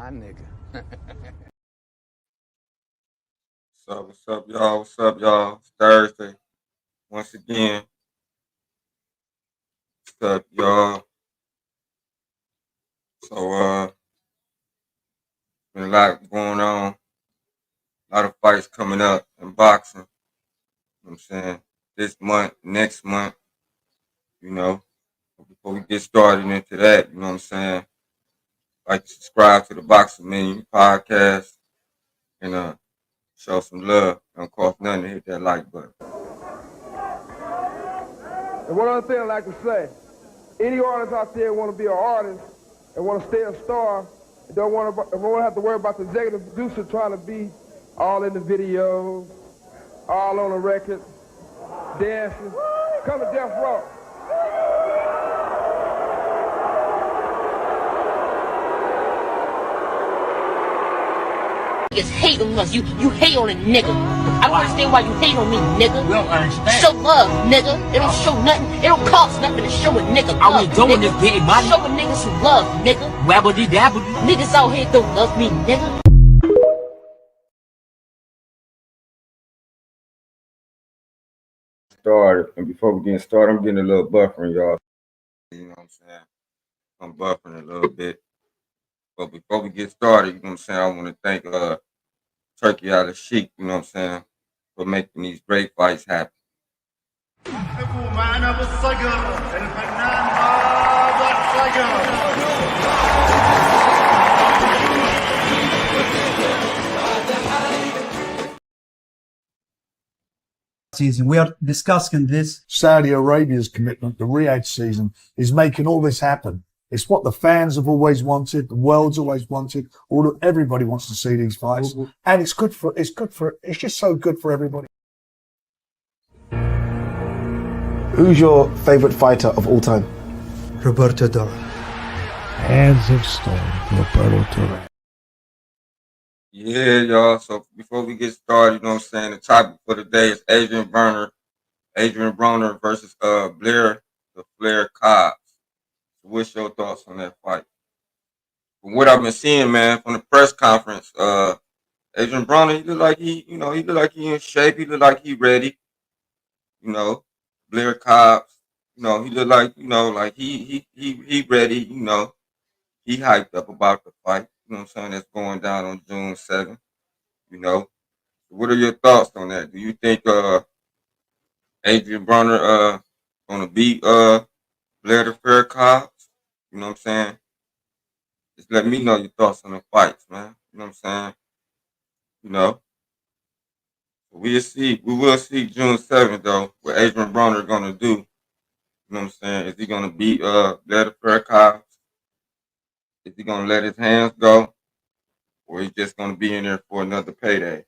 my nigga. What's up, y'all? What's up, y'all? It's Thursday. Once again, what's up, y'all? So, been a lot going on. A lot of fights coming up in boxing. You know what I'm saying? This month, next month, you know. Before we get started into that, you know what I'm saying? Like to subscribe to the Boxing Menu podcast and show some love. Don't cost nothing to hit that like button. And one other thing I'd like to say, any artist out there want to be an artist and want to stay a star, and don't want to have to worry about the executive producer trying to be all in the videos, all on the record, dancing, come to Death Row. Niggas hate on us. You hate on a nigga. I don't understand why you hate on me, nigga. We don't understand. Show love, nigga. It don't show nothing. It don't cost nothing to show a nigga love. All we doing is getting money. Show a nigga some love, nigga. Wabbity dabbity. Niggas out here don't love me, nigga. And before we get started, I'm getting a little buffering, y'all. You know what I'm saying? I'm buffering a little bit. But before we get started, you know what I'm saying, I want to thank Turkey out of Chic, you know what I'm saying, for making these great fights happen. Season. We are discussing this. Saudi Arabia's commitment to Riyadh season is making all this happen. It's what the fans have always wanted, the world's always wanted. Everybody wants to see these fights, and it's just so good for everybody. Who's your favorite fighter of all time? Roberto Duran. Hands of stone, Roberto Duran. Yeah, y'all. So before we get started, you know what I'm saying, the topic for today is Adrien Broner versus Blair, the Flair Cobbs. So what's your thoughts on that fight? From what I've been seeing, man, from the press conference, Adrien Broner, he look like he in shape. He look like he ready. You know, Blair Cobbs, you know, he look like, you know, like he ready. You know, he hyped up about the fight. You know what I'm saying? That's going down on June 7th. You know, what are your thoughts on that? Do you think Adrien Broner gonna beat Blair the Fair Cobbs? You know what I'm saying? Just let me know your thoughts on the fights, man. You know what I'm saying? You know, we'll see. We will see June 7th though. What Adrien Broner gonna do? You know what I'm saying? Is he gonna beat Blair the Fair Cobbs? Is he gonna let his hands go? Or he's just going to be in there for another payday?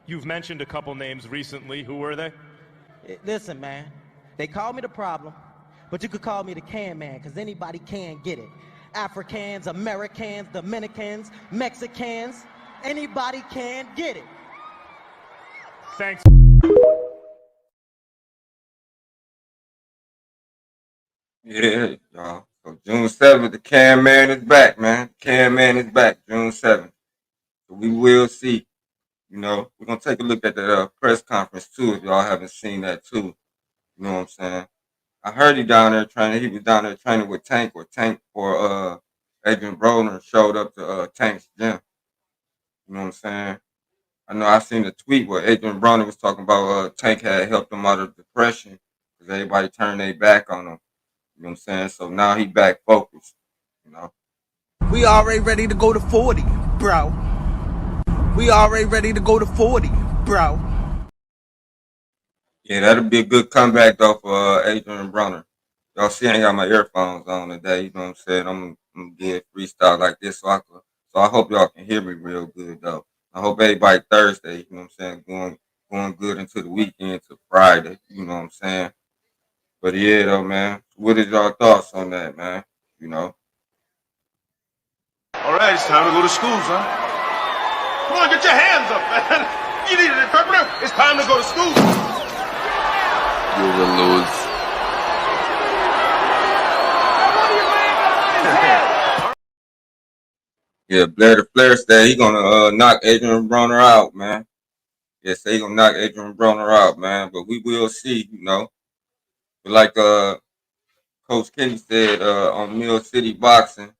You've mentioned a couple names recently. Who were they? Listen, man. They call me the problem, but you could call me the can man, because anybody can get it. Africans, Americans, Dominicans, Mexicans, anybody can get it. Thanks. Yeah, y'all. So June 7th, the Can Man is back, man. Can Man is back, June 7th. So we will see. You know, we're going to take a look at the press conference, too, if y'all haven't seen that, too. You know what I'm saying? I heard he was down there training with Tank, or Adrien Broner showed up to Tank's gym. You know what I'm saying? I know I seen a tweet where Adrien Broner was talking about Tank had helped him out of depression because everybody turned their back on him. You know what I'm saying? So now he back focused, you know. We already ready to go to 40, bro. We already ready to go to 40, bro. Yeah, that'll be a good comeback, though, for Adrien Broner. Y'all see I ain't got my earphones on today, you know what I'm saying? I'm going to get freestyle like this, so I hope y'all can hear me real good, though. I hope everybody Thursday, you know what I'm saying, going good into the weekend to Friday, you know what I'm saying? But yeah, though, man, what is y'all thoughts on that, man? You know? All right, it's time to go to school, son. Come on, get your hands up, man. You need an interpreter? It's time to go to school. You will lose. Yeah, Blair the Flair said he gonna knock Adrien Broner out, man. Yeah, say he gonna knock Adrien Broner out, man. But we will see, you know. But like Coach Kenny said on Mill City Boxing,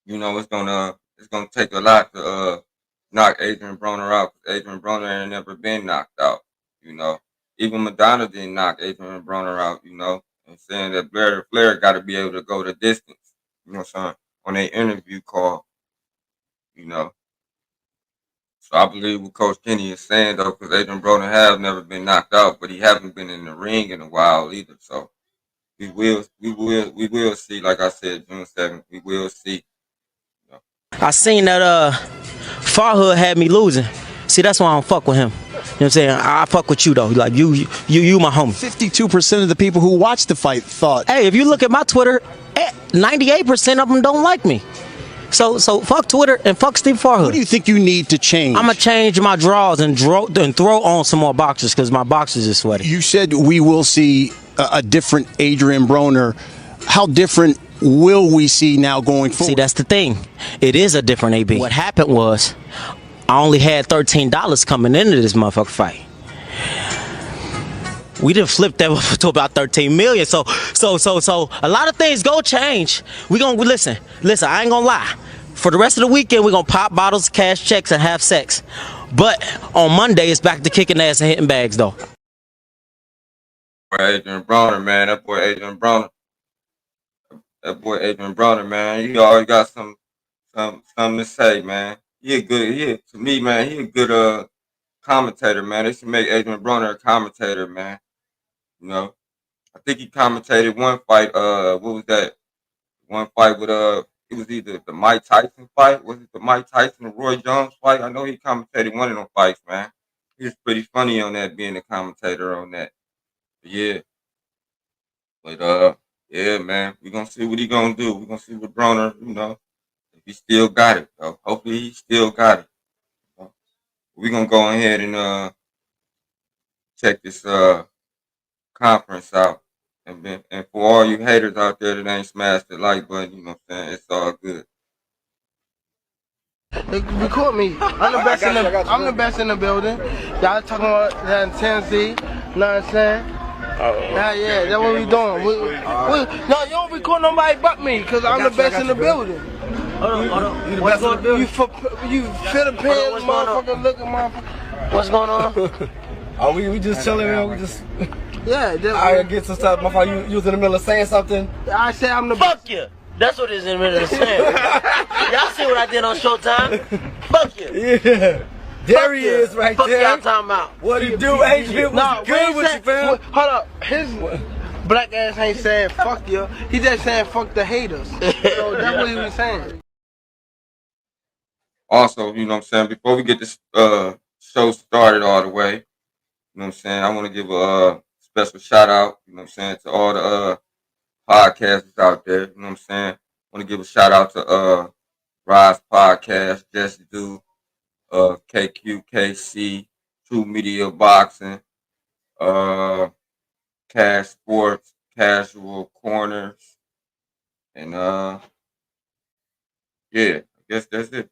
you know, it's gonna take a lot to knock Adrien Broner out. 'Cause Adrien Broner ain't never been knocked out, you know. Even Madonna didn't knock Adrien Broner out, you know. And saying that Blair the Flair got to be able to go the distance, you know what I'm saying, on their interview call, you know. So I believe what Coach Kenny is saying though, because Adrien Broner has never been knocked out, but he haven't been in the ring in a while either. So we will see. Like I said, June 7th, we will see. You know. I seen that Farhood had me losing. See, that's why I don't fuck with him. You know what I'm saying? I fuck with you though. Like you my homie. 52% of the people who watched the fight thought. Hey, if you look at my Twitter, 98% of them don't like me. So fuck Twitter and fuck Steve Farhood. What do you think you need to change? I'm gonna change my draws and throw on some more boxers because my boxers is sweaty. You said we will see a different Adrien Broner. How different will we see now going forward? See, that's the thing. It is a different AB. What happened was I only had $13 coming into this motherfucker fight. We done flipped that up to about 13 million. So a lot of things go change. We gonna listen, I ain't gonna lie. For the rest of the weekend, we're gonna pop bottles, cash checks, and have sex. But on Monday, it's back to kicking ass and hitting bags though. Adrien Broner, man, that boy Adrien Broner. Man, he always got something to say, man. To me, man, he a good commentator, man. They should make Adrien Broner a commentator, man. You know, I think he commentated one fight. What was that? One fight with it was either the Mike Tyson fight. Was it the Mike Tyson and Roy Jones fight? I know he commentated one of them fights, man. He was pretty funny on that, being a commentator on that. But yeah, yeah, man, we gonna see what he gonna do. We gonna see what Broner, you know, if he still got it. So hopefully he still got it. So we gonna go ahead and check this conference out. And for all you haters out there that ain't smashed the like button, you know what I'm saying? It's all good. Record me. I'm the best in the building. Y'all talking about that in Tennessee. You know what I'm saying? Yeah, that's what we doing. No, you don't record nobody but me, because I'm the best in the building. Hold on. You the best in the building? You Philippines, motherfucker, looking motherfucker. What's going on? Oh, we just chilling, man. We just... Yeah, I get some stuff. Motherfucker, you was in the middle of saying something. I say I'm the Fuck you. That's what it is in the middle of saying. Y'all see what I did on Showtime? Fuck you. Yeah. There he is right Fuck there. y'all talking about. What do you do, Adrien? What's good with you, fam? Hold up. His black ass ain't saying fuck you. He just saying fuck the haters. So that's what he was saying. Also, you know what I'm saying, before we get this show started all the way, you know what I'm saying, I want to give a special shout out, you know what I'm saying, to all the podcasters out there, you know what I'm saying. I want to give a shout out to Rise Podcast, Jesse Do, KQKC, True Media Boxing, Cash Sports, Casual Corners, and yeah, I guess that's it.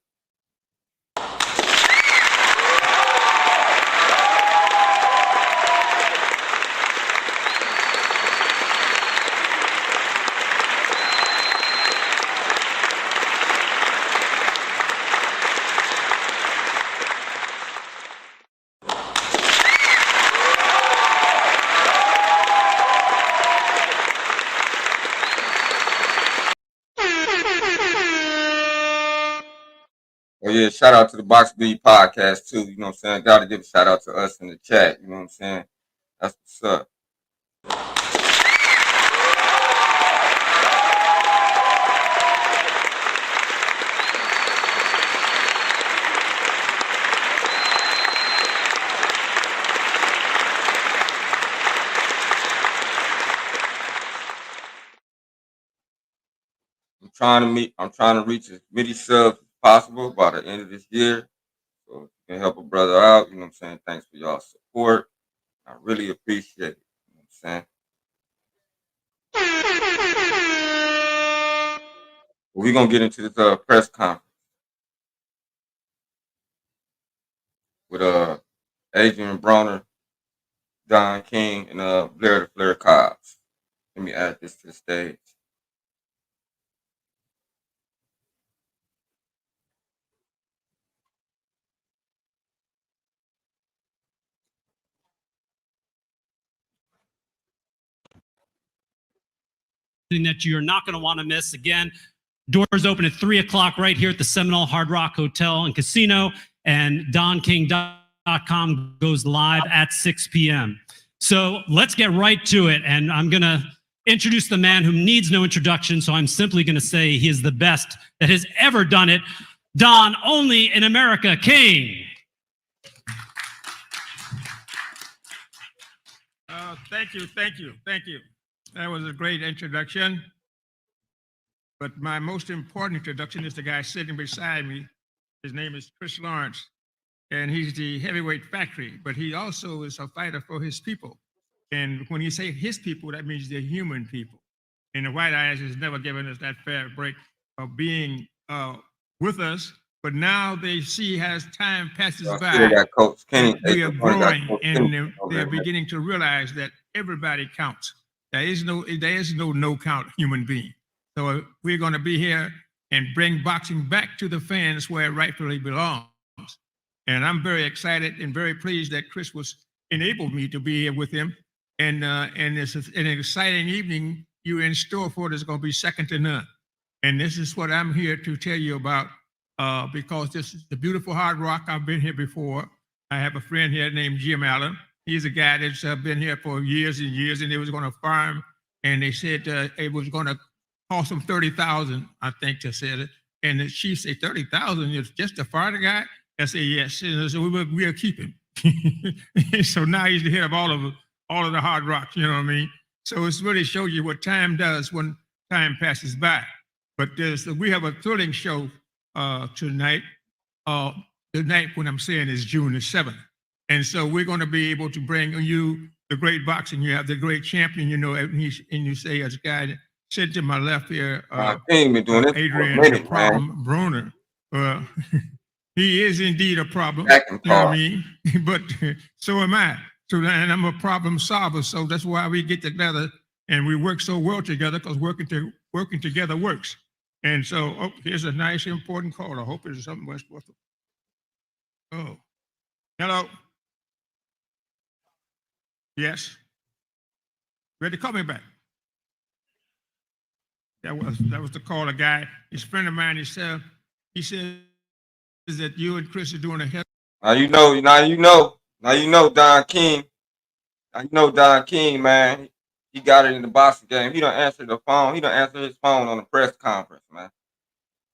Oh yeah, shout out to the Box B podcast too, you know what I'm saying? Gotta give a shout out to us in the chat, you know what I'm saying? That's what's up. I'm trying to reach as many subs as possible by the end of this year. So if you can help a brother out, you know what I'm saying? Thanks for y'all's support. I really appreciate it. You know what I'm saying? We're gonna get into this press conference. with Adrien Broner, Don King, and Blair the Flair Cobbs. Let me add this to the stage. That you're not going to want to miss. Again, doors open at 3 o'clock right here at the Seminole Hard Rock Hotel and Casino, and DonKing.com goes live at 6 p.m. So let's get right to it, and I'm going to introduce the man who needs no introduction, so I'm simply going to say he is the best that has ever done it, Don Only in America King. Thank you. That was a great introduction. But my most important introduction is the guy sitting beside me. His name is Chris Lawrence, and he's the heavyweight factory, but he also is a fighter for his people. And when you say his people, that means they're human people. And the White Eyes has never given us that fair break of being with us, but now they see as time passes by, we are growing, and they're beginning to realize that everybody counts. There is no no-count human being. So we're going to be here and bring boxing back to the fans where it rightfully belongs. And I'm very excited and very pleased that Chris was enabled me to be here with him. And it's an exciting evening you're in store for that's going to be second to none. And this is what I'm here to tell you about because this is the beautiful Hard Rock. I've been here before. I have a friend here named Jim Allen. He's a guy that's been here for years and years, and they was going to farm, and they said it was going to cost them $30,000, I think they said it. And the chief said, $30,000 is just to fire the guy? I said, yes. And so we'll keep him. So now he's the head of all of the Hard Rocks, you know what I mean? So it's really shows you what time does when time passes by. But we have a thrilling show tonight. The night when I'm saying is June the 7th. And so we're going to be able to bring you the great boxing. You have the great champion, you know, and you say as a guy that sitting to my left here, Adrien, the problem, Broner. He is indeed a problem, you know what I mean? But so am I. So, and I'm a problem solver. So that's why we get together and we work so well together, because working together works. And so, here's a nice, important call. I hope it's something we're supposed to. Oh, hello. Yes. Ready to call me back. That was the call. A guy, his friend of mine, he said that you and Chris are doing a hell. Now you know, Don King. Now you know Don King, man. He got it in the boxing game. He don't answer the phone. He don't answer his phone on the press conference, man.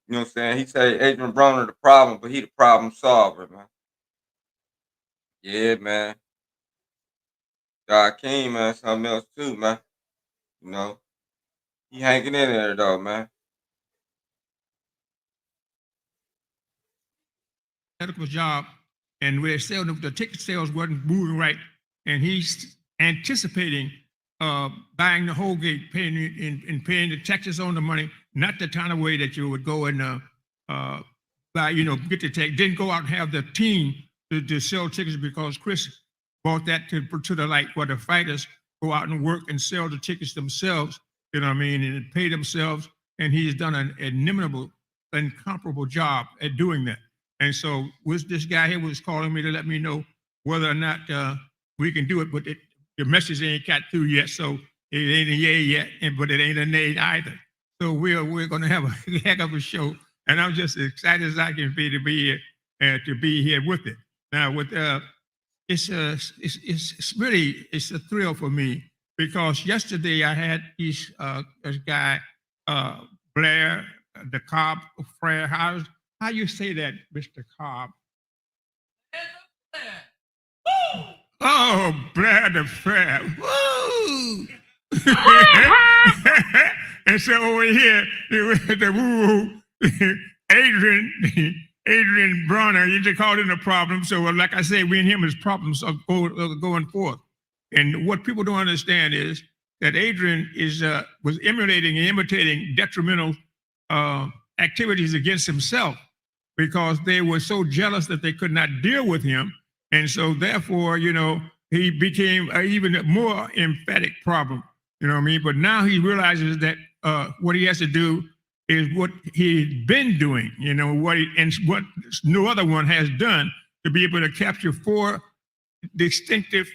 You know what I'm saying? He say Adrien Broner the problem, but he the problem solver, man. Yeah, man. Don King, man, something else too, man. You know, he hanging in there though, man. Medical job, and we're selling the ticket sales wasn't moving right, and he's anticipating buying the whole gate, paying the taxes on the money, not the kind of way that you would go and buy, get the tech. Didn't go out and have the team to sell tickets, because Chris brought that to the light, where the fighters go out and work and sell the tickets themselves, you know what I mean, and pay themselves. And he's done an inimitable, incomparable job at doing that. And so this guy here was calling me to let me know whether or not we can do it, but the message ain't got through yet. So it ain't a yay yet, but it ain't a nay either. So we're going to have a heck of a show, and I'm just as excited as I can be to be here with it. Now, with it's a thrill for me, because yesterday I had this guy Blair, the Cobbs, Flair. How you say that, Mr. Cobbs? Oh, Blair the Flair. Woo! And so over here, the woo, Adrien Broner, you just called it a problem. So like I say, we and him is problems of going forth. And what people don't understand is that Adrien was emulating and imitating detrimental activities against himself, because they were so jealous that they could not deal with him. And so therefore, he became an even more emphatic problem. You know what I mean? But now he realizes that what he has to do is what he's been doing, what no other one has done, to be able to capture 4 distinctive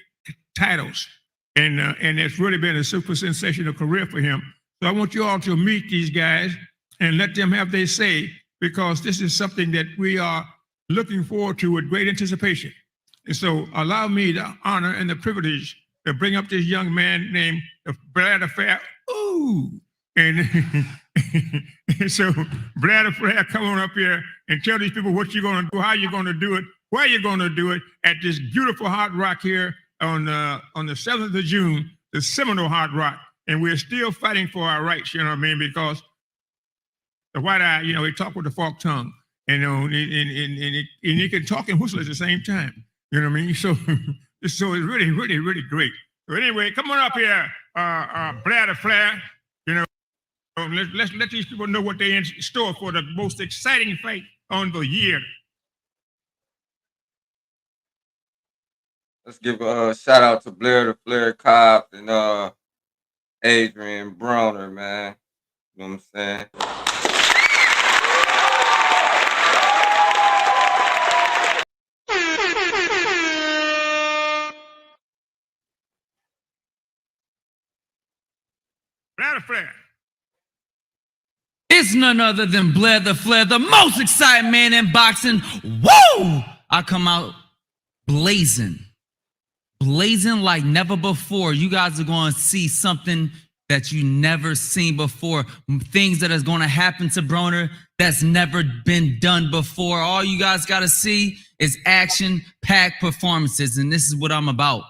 titles. And it's really been a super sensational career for him. So I want you all to meet these guys and let them have their say, because this is something that we are looking forward to with great anticipation. And so allow me the honor and the privilege to bring up this young man named Blair the Flair. Ooh. And so Blair the Flair, come on up here and tell these people what you're going to do, how you're going to do it, where you're going to do it at this beautiful Hard Rock here on the 7th of June, the Seminole Hard Rock. And we're still fighting for our rights, you know what I mean? Because the white eye, he talk with the forked tongue, and he can talk and whistle at the same time. You know what I mean? So it's really, really, really great. So anyway, come on up here, Blair the Flair. Let's let these people know what they're in store for the most exciting fight on the year. Let's give a shout out to Blair the Flair Cobbs and Adrien Broner, man. You know what I'm saying? Blair the Flair. It's none other than Blair the Flair, the most exciting man in boxing. Woo! I come out blazing like never before. You guys are going to see something that you never seen before. Things that is going to happen to Broner that's never been done before. All you guys got to see is action-packed performances, and this is what I'm about.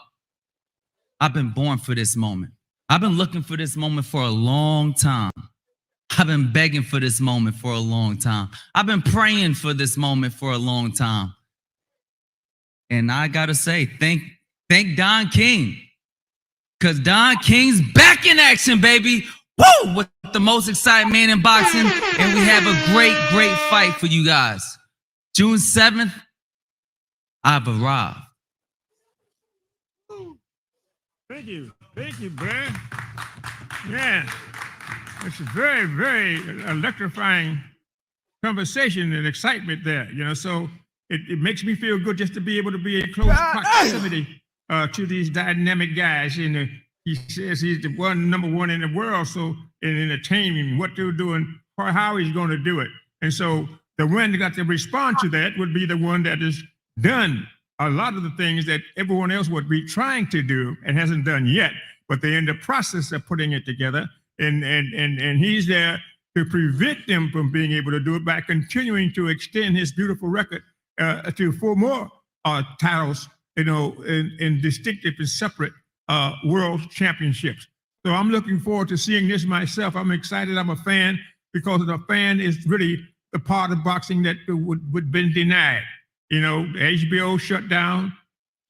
I've been born for this moment. I've been looking for this moment for a long time. I've been begging for this moment for a long time. I've been praying for this moment for a long time. And I got to say, thank Don King. Because Don King's back in action, baby. Woo! With the most exciting man in boxing. And we have a great, great fight for you guys. June 7th, I've arrived. Thank you, Blair. Yeah, it's a very, very electrifying conversation and excitement there. So it makes me feel good just to be able to be in close proximity to these dynamic guys. And he says he's the number one in the world. So in entertainment, what they're doing, or how he's going to do it. And so the one that got to respond to that would be the one that has done a lot of the things that everyone else would be trying to do and hasn't done yet, but they're in the process of putting it together. And he's there to prevent them from being able to do it by continuing to extend his beautiful record to 4 more titles, in distinctive and separate world championships. So I'm looking forward to seeing this myself. I'm excited. I'm a fan, because the fan is really the part of boxing that would been denied. HBO shut down,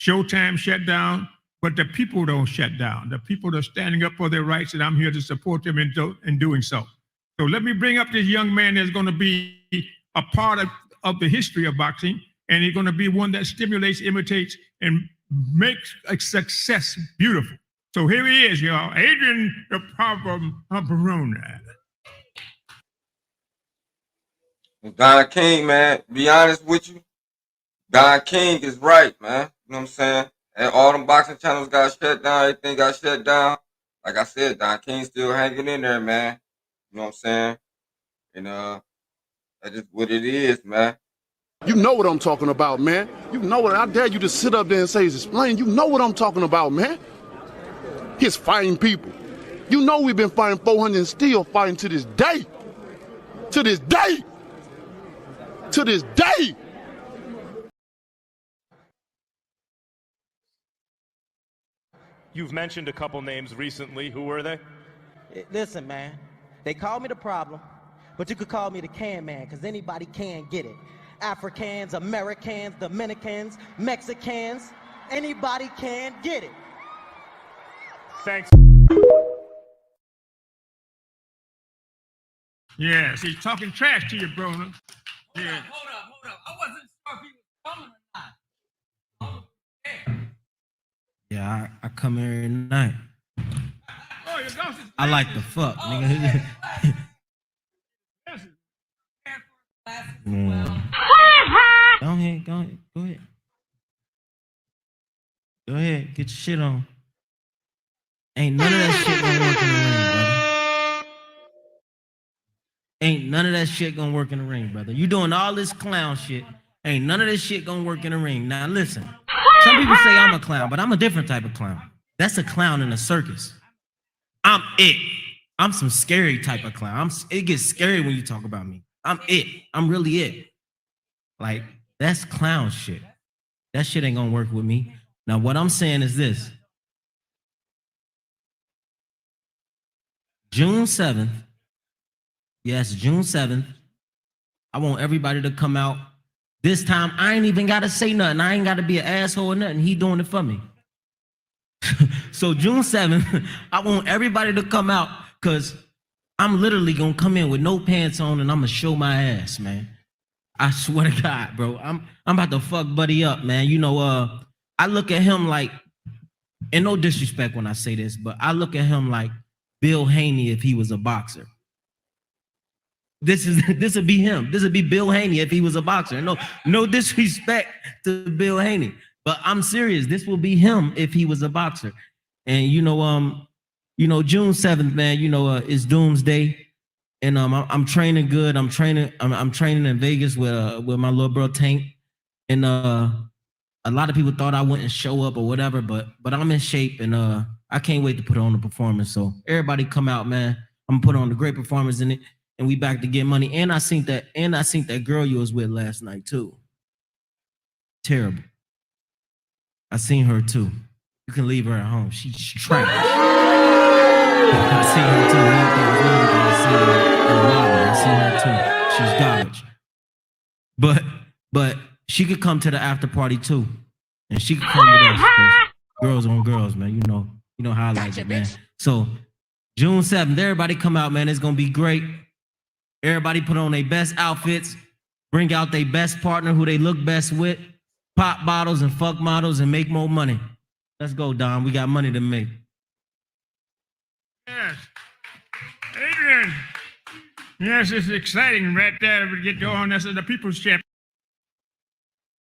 Showtime shut down, but the people don't shut down. The people are standing up for their rights, and I'm here to support them in doing so. So let me bring up this young man that's going to be a part of the history of boxing, and he's going to be one that stimulates, imitates, and makes a success beautiful. So here he is, y'all, Adrien the Problem of Broner. Don King, man, be honest with you, Don King is right, man. You know what I'm saying? And all them boxing channels got shut down, everything got shut down. Like I said, Don King's still hanging in there, man. You know what I'm saying? And that's just what it is, man. You know what I'm talking about, man. You know what, I dare you to sit up there and say, explain. You know what I'm talking about, man. He's fighting people. You know we've been fighting 400 and still fighting to this day. To this day. To this day. You've mentioned a couple names recently. Who were they? Listen, man, they call me the problem, but you could call me the can man, because anybody can get it. Africans, Americans, Dominicans, Mexicans, anybody can get it. Thanks. Yes, he's talking trash to you, Broner. Yeah. Hold up. I wasn't sure if he was coming or not. Yeah, I come here every night. Oh, your ghost is I like the fuck, nigga. Yeah. Go ahead, go ahead. Go ahead, get your shit on. Ain't none of that shit gonna work in the ring, brother. Ain't none of that shit gonna work in the ring, brother. You doing all this clown shit. Ain't none of this shit gonna work in the ring. Now listen, some people say I'm a clown, but I'm a different type of clown. That's a clown in a circus. I'm it. I'm some scary type of clown. It gets scary when you talk about me. I'm it. I'm really it. Like, that's clown shit. That shit ain't gonna work with me. Now, what I'm saying is this. June 7th, yes, June 7th, I want everybody to come out. This time, I ain't even gotta say nothing. I ain't gotta be an asshole or nothing. He doing it for me. So June 7th, I want everybody to come out because I'm literally gonna come in with no pants on and I'm gonna show my ass, man. I swear to God, bro. I'm about to fuck Buddy up, man. You know, I look at him like, and no disrespect when I say this, but I look at him like Bill Haney if he was a boxer. This would be him. This would be Bill Haney if he was a boxer. No disrespect to Bill Haney, but I'm serious. This will be him if he was a boxer. And you know, June 7th, man. You know, it's Doomsday. And I'm training good. I'm training in Vegas with my little bro Tank. And a lot of people thought I wouldn't show up or whatever, but I'm in shape and I can't wait to put on the performance. So everybody come out, man. I'm gonna put on a great performance in it, and we back to get money. And I seen that girl you was with last night too. Terrible. I seen her too. You can leave her at home. She's trash. I seen her too. I seen her too. She's garbage. But she could come to the after party too, and she could come with us. Girls on girls, man. You know how I like it, man. So June 7th, everybody come out, man. It's gonna be great. Everybody put on their best outfits, bring out their best partner who they look best with, pop bottles and fuck models and make more money. Let's go, Don. We got money to make. Yes. Adrien. Yes, it's exciting right there to get going. This is the People's Champ.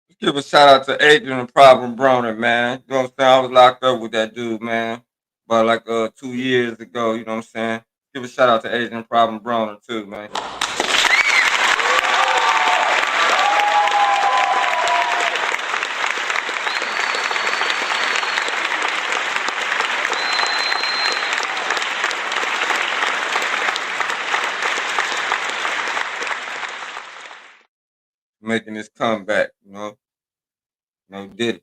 Let's give a shout out to Adrien and Problem Broner, man. You know what I'm saying? I was locked up with that dude, man. About like 2 years ago, you know what I'm saying? Give a shout out to Adrien and Problem Broner too, man. Making this comeback, you know. Did it.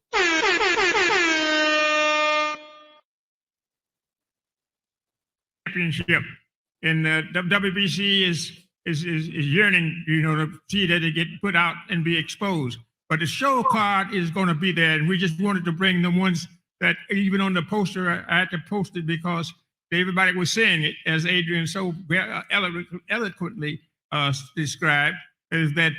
Championship, and the WBC is yearning, you know, to see that it get put out and be exposed. But the show card is going to be there, and we just wanted to bring the ones that even on the poster I had to post it because everybody was saying it, as Adrien so eloquently described. Is that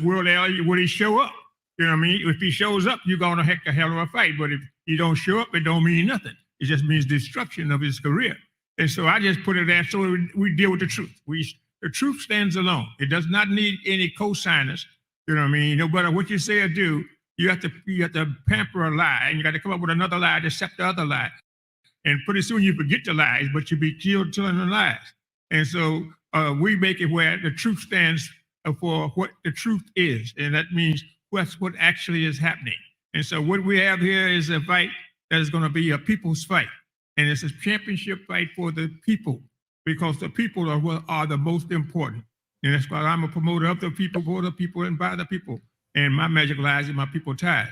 will he show up? You know what I mean? If he shows up, you're going to heck a hell of a fight. But if he don't show up, it don't mean nothing. It just means destruction of his career. And so I just put it there so we deal with the truth. The truth stands alone. It does not need any co-signers. You know what I mean? No matter what you say or do, you have to pamper a lie, and you got to come up with another lie to accept the other lie. And pretty soon you forget the lies, but you be killed telling the lies. And so we make it where the truth stands for what the truth is, and that means what's what actually is happening. And so what we have here is a fight that is going to be a people's fight, and it's a championship fight for the people, because the people are what are the most important. And that's why I'm a promoter of the people, for the people, and by the people. And my magic lies in my people ties.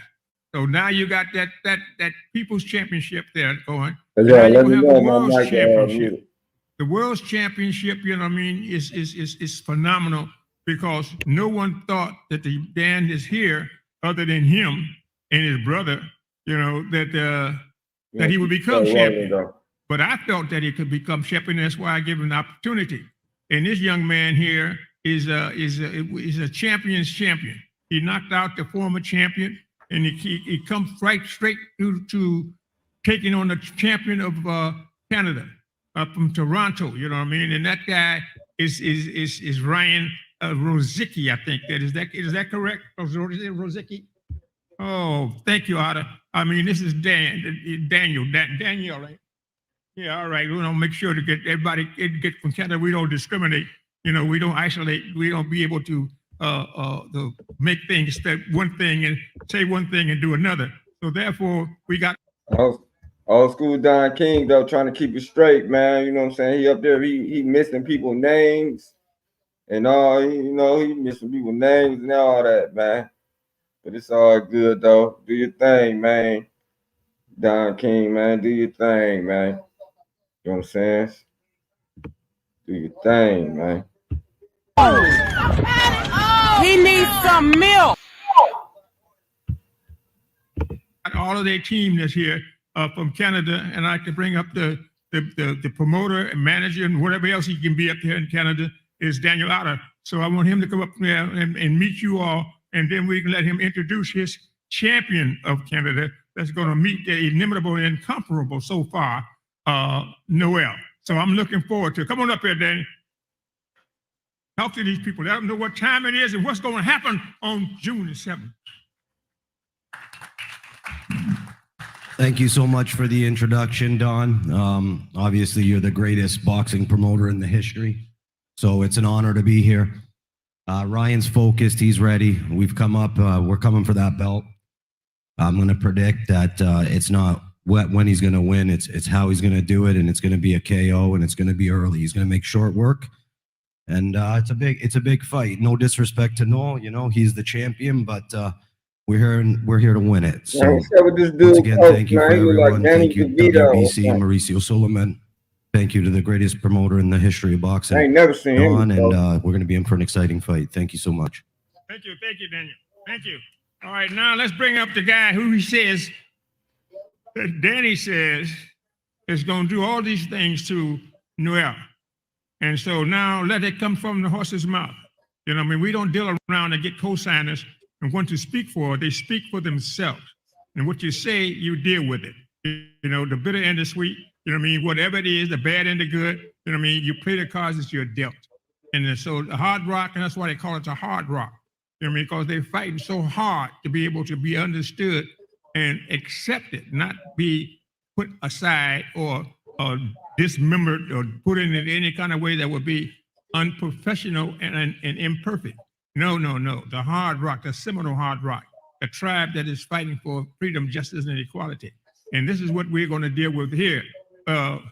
So now you got that people's championship there going. Yeah, now let me you have know, the my world's mic, championship. The world's championship, you know what I mean, is phenomenal, because no one thought that the band is here other than him and his brother, you know, that he would become champion. But I felt that he could become champion. That's why I give him an opportunity. And this young man here is a champion's champion. He knocked out the former champion, and he comes right straight to taking on the champion of Canada from Toronto. You know what I mean? And that guy is Ryan Rozicki, I think. Is that correct? Rozicki? Oh, thank you, Otter. I mean, this is Daniel, right? Yeah, all right. We don't make sure to get everybody get from Canada. We don't discriminate. You know, we don't isolate. We don't be able to make things that one thing and say one thing and do another. So therefore, we got old school Don King though, trying to keep it straight, man. You know what I'm saying? He up there, he missing people's names and all. You know, he missing people's names and all that, man. But it's all good though. Do your thing, man. Don King, man. Do your thing, man. You know what I'm saying? Do your thing, man. He needs some milk. all of their team that's here from Canada, and I can bring up the promoter and manager and whatever else he can be up here in Canada is Daniel Otter. So I want him to come up there and meet you all, and then we can let him introduce his champion of Canada that's going to meet the inimitable and incomparable so far, Noel. So I'm looking forward to it. Come on up here, Danny. Talk to these people. Let them know what time it is and what's going to happen on June the 7th. Thank you so much for the introduction, Don. Obviously, you're the greatest boxing promoter in the history, so it's an honor to be here. Ryan's focused. He's ready. We've come up. We're coming for that belt. I'm going to predict that it's not when he's going to win. It's how he's going to do it, and it's going to be a KO, and it's going to be early. He's going to make short work, and it's a big fight. No disrespect to Noel, you know he's the champion, but we're here to win it. So once again, thank you for everyone. Thank you, WBC and Mauricio Suleiman. Thank you to the greatest promoter in the history of boxing. I ain't never seen him. And we're going to be in for an exciting fight. Thank you so much. Thank you, Daniel. Thank you. All right, now let's bring up the guy who he says, that Danny says, is going to do all these things to Noel. And so now let it come from the horse's mouth. You know what I mean? We don't deal around and get co-signers and want to speak for, they speak for themselves. And what you say, you deal with it. You know, the bitter and the sweet, you know what I mean? Whatever it is, the bad and the good, you know what I mean? You play the cards that you're dealt. And so the hard rock, and that's why they call it a hard rock. You know what I mean? Because they're fighting so hard to be able to be understood and accepted, not be put aside or dismembered or put in any kind of way that would be unprofessional and imperfect. No. The hard rock, the Seminole hard rock, the tribe that is fighting for freedom, justice, and equality. And this is what we're going to deal with here.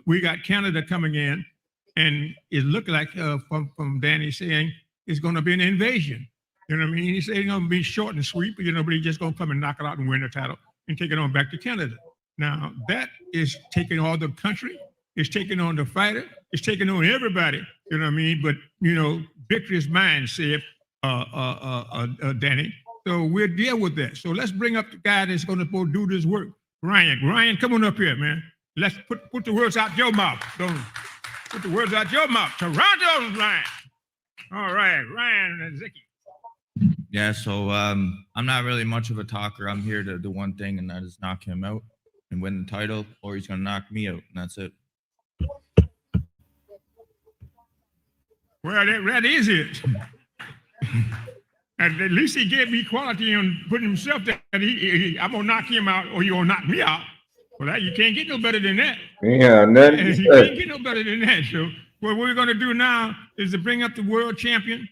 We got Canada coming in, and it looked like from Danny saying it's going to be an invasion. You know what I mean? He said it's going to be short and sweet, but but he's just going to come and knock it out and win the title and take it on back to Canada. Now, that is taking all the country, it's taking on the fighter, it's taking on everybody, you know what I mean? But, you know, victory is mine, said Danny. So we'll deal with that. So let's bring up the guy that's going to do this work. Ryan, come on up here, man. Let's put the words out your mouth. Don't put the words out your mouth. Toronto's Ryan. All right, Ryan Zicki. Yeah, so I'm not really much of a talker. I'm here to do one thing, and that is knock him out and win the title, or he's going to knock me out, and that's it. Well, that is it. At least he gave me quality on putting himself there. I'm going to knock him out, or you're going to knock me out. Well, you can't get no better than that. Yeah, nothing to You say. can't get no better than that. So what we're going to do now is to bring up the world champion.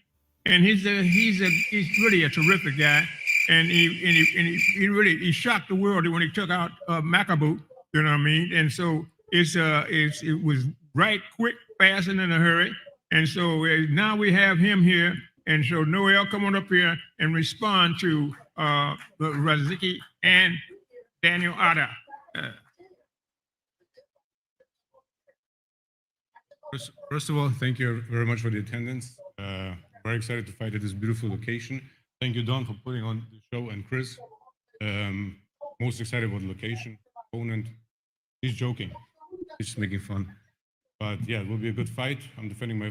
And he's really a terrific guy, and he really shocked the world when he took out Macabu, you know what I mean? And so it was right, quick, fast, and in a hurry. And so now we have him here, and so Noel, come on up here and respond to Rozicki and Daniel Otter. First of all, thank you very much for the attendance. Very excited to fight at this beautiful location. Thank you, Don, for putting on the show, and Chris. Most excited about the location. Opponent, he's joking. He's just making fun. But yeah, it will be a good fight. I'm defending my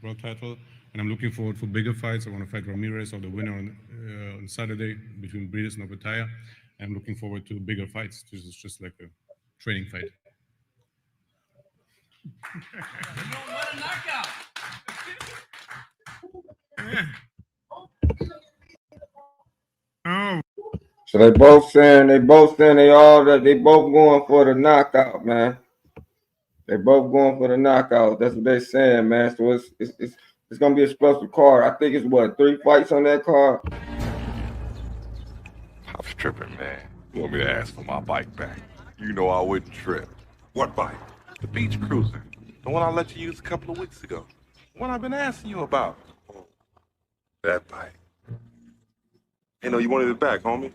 world title, and I'm looking forward for bigger fights. I want to fight Ramirez or the winner on Saturday between Breeders and Opataya. I'm looking forward to bigger fights. This is just like a training fight. Oh. So they both saying they both going for the knockout, man. They both going for the knockout. That's what they saying, man. So it's gonna be a special card. I think it's what, 3 fights on that card. I was tripping, man. You want me to ask for my bike back? You know I wouldn't trip. What bike? The Beach Cruiser. The one I let you use a couple of weeks ago. The one I've been asking you about. Oh, that bike. You know you wanted it back, homie.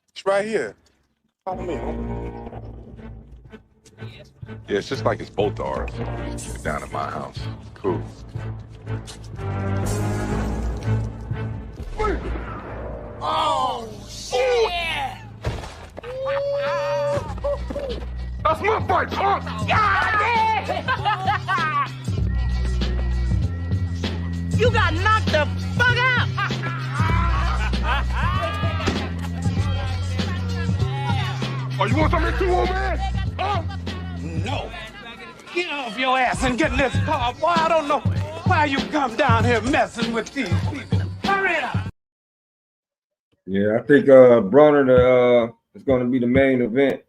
It's right here. Follow me, homie. Yeah, it's just like it's both ours. It's down at my house. Cool. Oh, shit! That's my bike, punk! You got knocked the fuck out! Oh, you want something too, old man? No. Get off your ass and get in this car, boy. I don't know why you come down here messing with these people. Hurry up! Yeah, I think Broner is going to be the main event.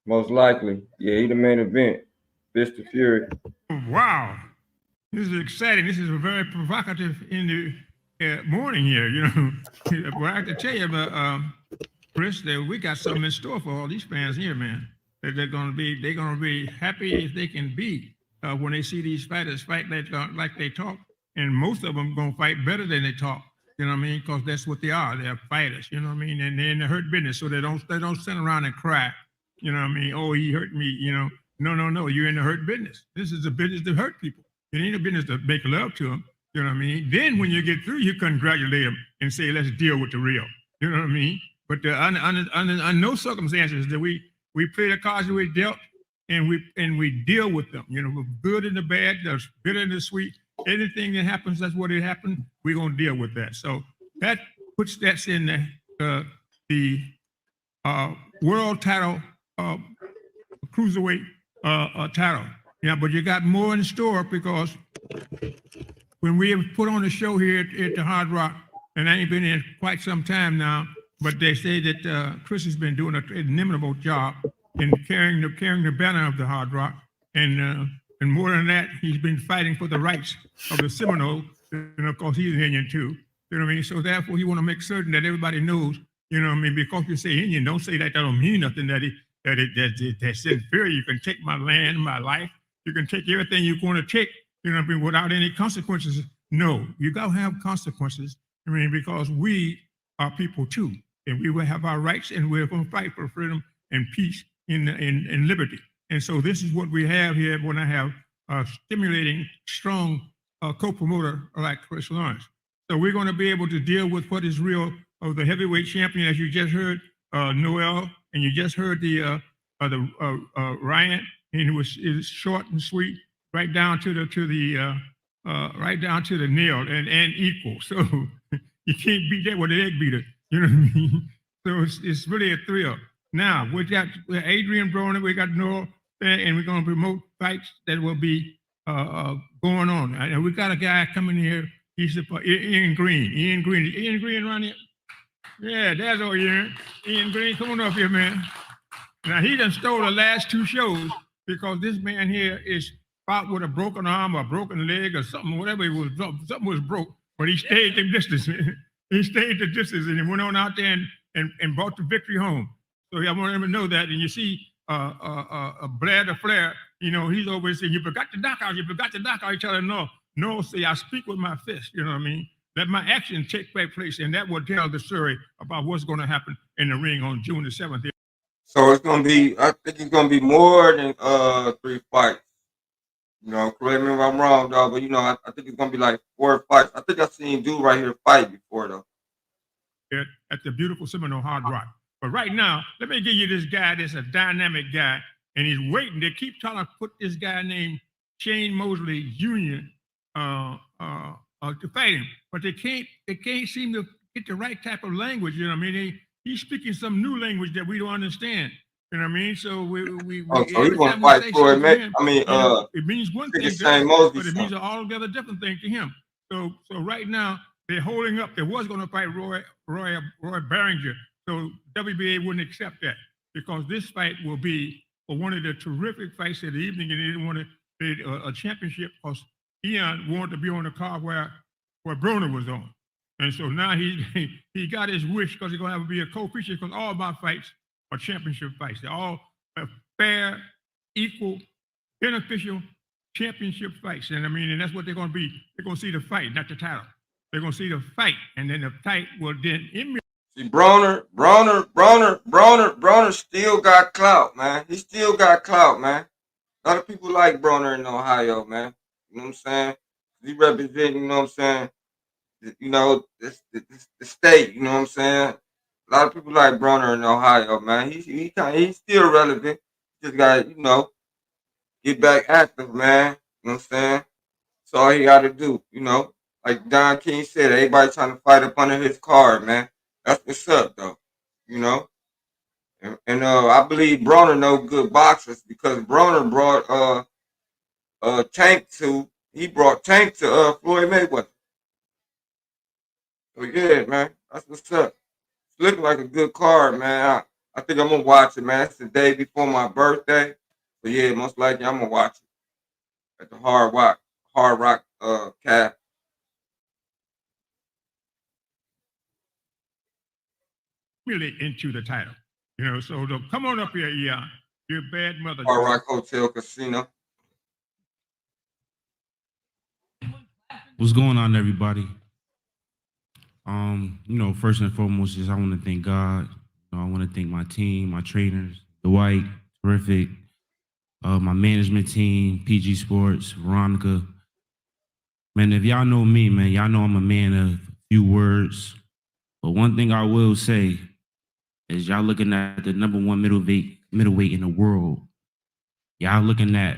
Most likely. Yeah, he the main event. Fist of Fury. Wow. This is exciting. This is very provocative in the morning here, you know. But I have to tell you, Chris, that we got something in store for all these fans here, man. They're gonna be happy as they can be when they see these fighters fight like they talk, and most of them gonna fight better than they talk. You know what I mean? Because that's what they are. They're fighters. You know what I mean? And they're in the hurt business, so they don't sit around and cry. You know what I mean? Oh, he hurt me. You know? No. You're in the hurt business. This is a business to hurt people. It ain't a business to make love to them. You know what I mean? Then when you get through, you congratulate them and say, let's deal with the real. You know what I mean? But under no circumstances that we play the cards that we dealt, and we deal with them. You know, with good and the bad, the bitter and the sweet. Anything that happens, that's what it happened. We're gonna deal with that. So that puts that in the world title, cruiserweight title. Yeah, but you got more in store, because when we have put on a show here at the Hard Rock, and I ain't been in quite some time now, but they say that Chris has been doing an inimitable job in carrying the banner of the Hard Rock, and more than that, he's been fighting for the rights of the Seminole. You know, of course, he's an Indian too. You know what I mean? So therefore, you want to make certain that everybody knows. You know what I mean? Because you say Indian, don't say that don't mean nothing. That's inferior. You can take my land, my life. You can take everything you're going to take. You know what I mean? Without any consequences. No, you got to have consequences. I mean, because we are people too, and we will have our rights, and we're going to fight for freedom and peace and liberty. And so this is what we have here when I have a stimulating, strong co-promoter like Chris Lawrence. So we're going to be able to deal with what is real of the heavyweight champion, as you just heard Noel, and you just heard the Ryan, and it was short and sweet, right down to the nail and equal. So you can't beat that with an egg beater. You know what I mean? So it's really a thrill. Now we got Adrien Broner, we got Noel, and we're going to promote fights that will be going on. And we got a guy coming here. He's Ian Green. Ian Green around here. Yeah, there's old Ian. Ian Green, come on up here, man. Now he done stole the last 2 shows, because this man here is fought with a broken arm or a broken leg or something, whatever it was, something was broke, but he stayed the distance. He stayed the distance, and he went on out there and brought the victory home. So I want him to know that. And you see Blair the Flair, you know, he's always saying, you forgot to knock out, you forgot to knock out. He tell him, no, say, I speak with my fist, you know what I mean? Let my action take place, and that will tell the story about what's going to happen in the ring on June the 7th. So it's going to be, I think it's going to be more than 3 fights. You know, correct me if I'm wrong, dog, but, you know, I think it's going to be like 4 fights. I think I've seen dude right here fight before, though. At the beautiful Seminole Hard Rock. But right now, let me give you this guy that's a dynamic guy, and he's waiting. They keep trying to put this guy named Shane Mosley Jr. To fight him, but they can't get the right type of language. You know what I mean? He's speaking some new language that we don't understand. You know what I mean? So So he every want to time we fight say Floyd something to him, Mayweather. it means one thing Nigga to us, Shane Mosley but it means son. an altogether different thing to him. So right now they're holding up. They was going to fight Roy Barringer. So WBA wouldn't accept that because this fight will be one of the terrific fights of the evening, and they didn't want a championship because Ian wanted to be on the card where Broner was on. And so now he got his wish because he's going to have to be a co-feature because all my fights are championship fights. They're all fair, equal, beneficial championship fights. And I mean, and that's what they're going to be. They're going to see the fight, not the title. They're going to see the fight, and then the fight will then emulate. See, Broner still got clout, man. He still got clout, man. A lot of people like Broner in Ohio, man. You know what I'm saying? He representing, you know what I'm saying? You know, the state, you know what I'm saying? A lot of people like Broner in Ohio, man. He's still relevant. Just got, you know, get back active, man. You know what I'm saying? That's all he got to do, you know. Like Don King said, everybody trying to fight up under his card, man. That's what's up, though. You know? And I believe Broner know good boxers because Broner brought Tank to Floyd Mayweather. So yeah, man, that's what's up. It's looking like a good card, man. I think I'm gonna watch it, man. It's the day before my birthday. But yeah, most likely I'm gonna watch it at the Hard Rock Cafe. Into the title. You know, so come on up here, Ian. You're a bad mother. Hard Rock Hotel Casino. What's going on, everybody? You know, first and foremost is I want to thank God. You know, I want to thank my team, my trainers, Dwight, terrific, my management team, PG Sports, Veronica. Man, if y'all know me, man, y'all know I'm a man of few words. But one thing I will say is y'all looking at the number one middleweight in the world. Y'all looking at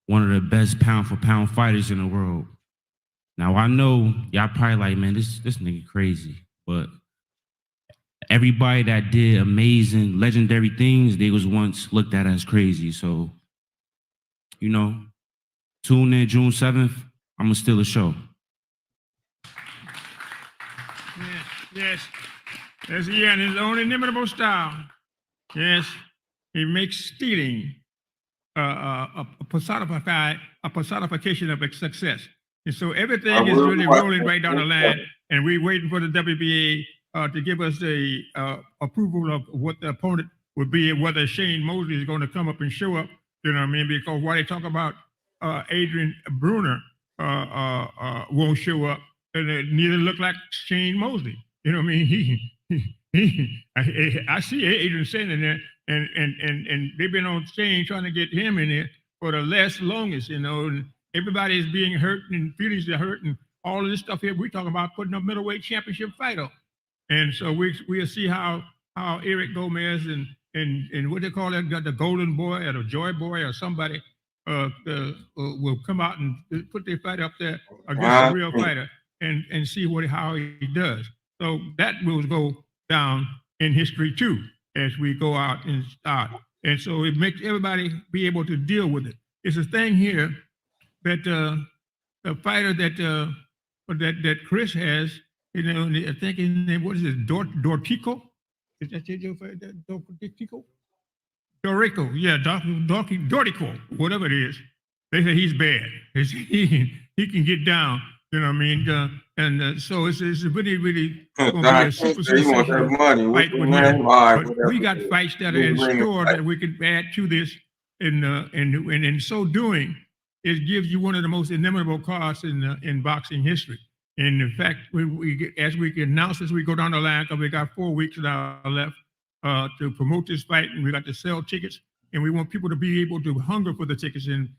one of the best pound for pound fighters in the world. Now I know y'all probably like, man, this nigga crazy. But everybody that did amazing, legendary things, they was once looked at as crazy. So, you know, tune in June 7th. I'm gonna steal a show. Yes. Yes, Ian, his own inimitable style. Yes, he makes stealing a personification of success. And so everything is really rolling right down the line, and we're waiting for the WBA to give us the approval of what the opponent would be, and whether Shane Mosley is going to come up and show up, you know what I mean? Because while they talk about Adrien Broner won't show up, and it neither look like Shane Mosley. You know what I mean? I see Adrien sitting in there, and they've been on Shane trying to get him in there for the longest, you know, and everybody is being hurt and feelings are hurt and all of this stuff here. We're talking about putting a middleweight championship fight up. And so we'll see how Eric Gomez and what they call that, got the Golden Boy or the Joy Boy or somebody will come out and put their fight up there against a real fighter and see how he does. So that will go down in history too as we go out and start. And so it makes everybody be able to deal with it. It's a thing here that the fighter that Chris has, you know, I think his name, what is it, Dortico? Is that your fighter, Dortico? Dorico, yeah, Dortico, whatever it is. They say he's bad. He can get down, you know what I mean? So it's really, really going to be a super sensational fight with him. But we got fights that are in store that we can add to this, and in so doing, it gives you one of the most inimitable cards in boxing history. And in fact, as we can announce as we go down the line, because we got 4 weeks now left to promote this fight, and we got to sell tickets, and we want people to be able to hunger for the tickets and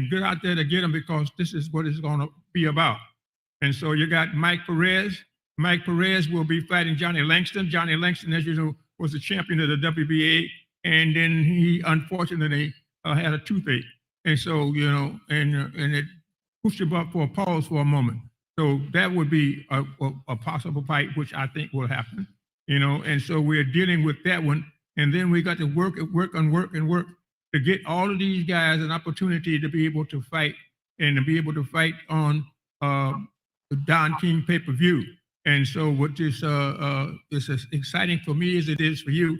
get out there to get them, because this is what it's going to be about. And so you got Mike Perez. Mike Perez will be fighting Johnny Langston. Johnny Langston, as you know, was the champion of the WBA, and then he unfortunately had a toothache. And so, you know, and it pushed him up for a pause for a moment. So that would be a possible fight, which I think will happen, you know, and so we're dealing with that one. And then we got to work to get all of these guys an opportunity to be able to fight and to be able to fight on the Don King pay-per-view. And so what this is as exciting for me as it is for you,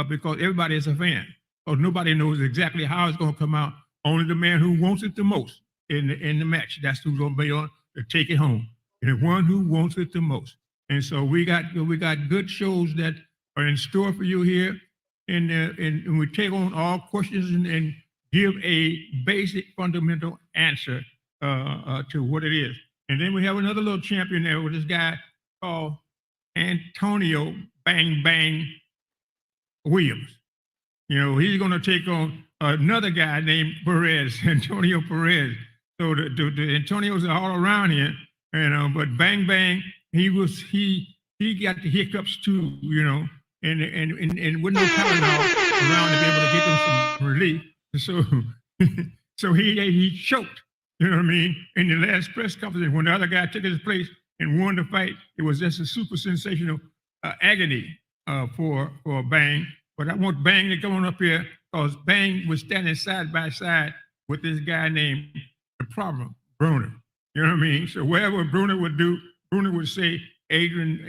because everybody is a fan. Because nobody knows exactly how it's going to come out. Only the man who wants it the most in the match. That's who's going to be on to take it home. And the one who wants it the most. And so we got good shows that are in store for you here. And we take on all questions and give a basic fundamental answer to what it is. And then we have another little champion there with this guy called Antonio Bang Bang Williams. You know, he's going to take on another guy named Perez, Antonio Perez. So the Antonios are all around here, you know, but Bang Bang, he got the hiccups too, you know, and with no Tylenol around to be able to get them some relief. So he choked, you know what I mean? In the last press conference, when the other guy took his place and won the fight, it was just a super sensational agony for Bang. But I want Bang to come on up here because Bang was standing side by side with this guy named The Problem, Broner. You know what I mean? So wherever Broner would do, Broner would say Adrien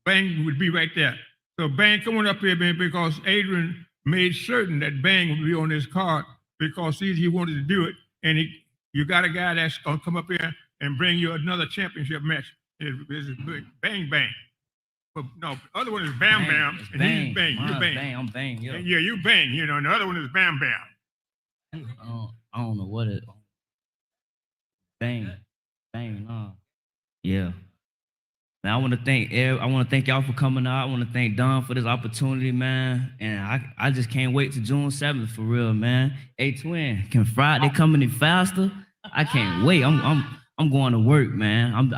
Bang would be right there. So Bang, come on up here, man, because Adrien made certain that Bang would be on this card because he wanted to do it. And you got a guy that's going to come up here and bring you another championship match. It's Bang Bang. But no, the other one is Bam Bam, and he's Bang. You Bang. I'm Bang, yeah. Yeah, you Bang, you know, and the other one is Bam Bam. I don't know what it. Bang, no. Yeah. Man, I want to thank y'all for coming out. I want to thank Don for this opportunity, man. And I just can't wait to June 7th for real, man. Hey, Twin, can Friday come any faster? I can't wait. I'm going to work, man.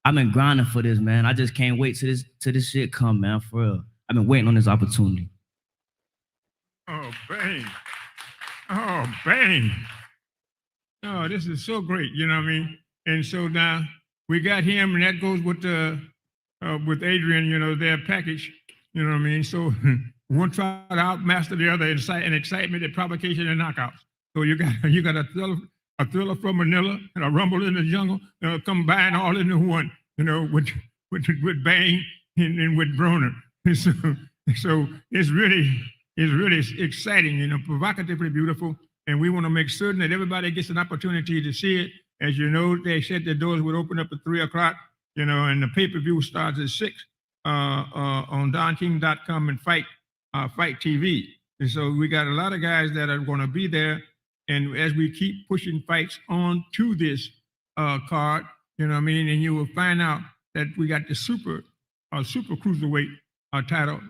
I've been grinding for this, man. I just can't wait till this shit come, man. For real. I've been waiting on this opportunity. Oh, Bang. Oh, Bang. Oh, this is so great, you know what I mean? And so now we got him, and that goes with Adrien, you know, their package, you know what I mean? So one try to outmaster the other in excitement and provocation and knockouts. So you got a thriller from Manila and a rumble in the jungle, combined all into one, you know, with Bang and with Broner. So it's really exciting, you know, provocatively beautiful. And we want to make certain that everybody gets an opportunity to see it. As you know, they said the doors would open up at 3 o'clock, you know, and the pay-per-view starts at 6 on DonKing.com and Fight TV. And so we got a lot of guys that are going to be there. And as we keep pushing fights on to this card, you know what I mean? And you will find out that we got the super cruiserweight title,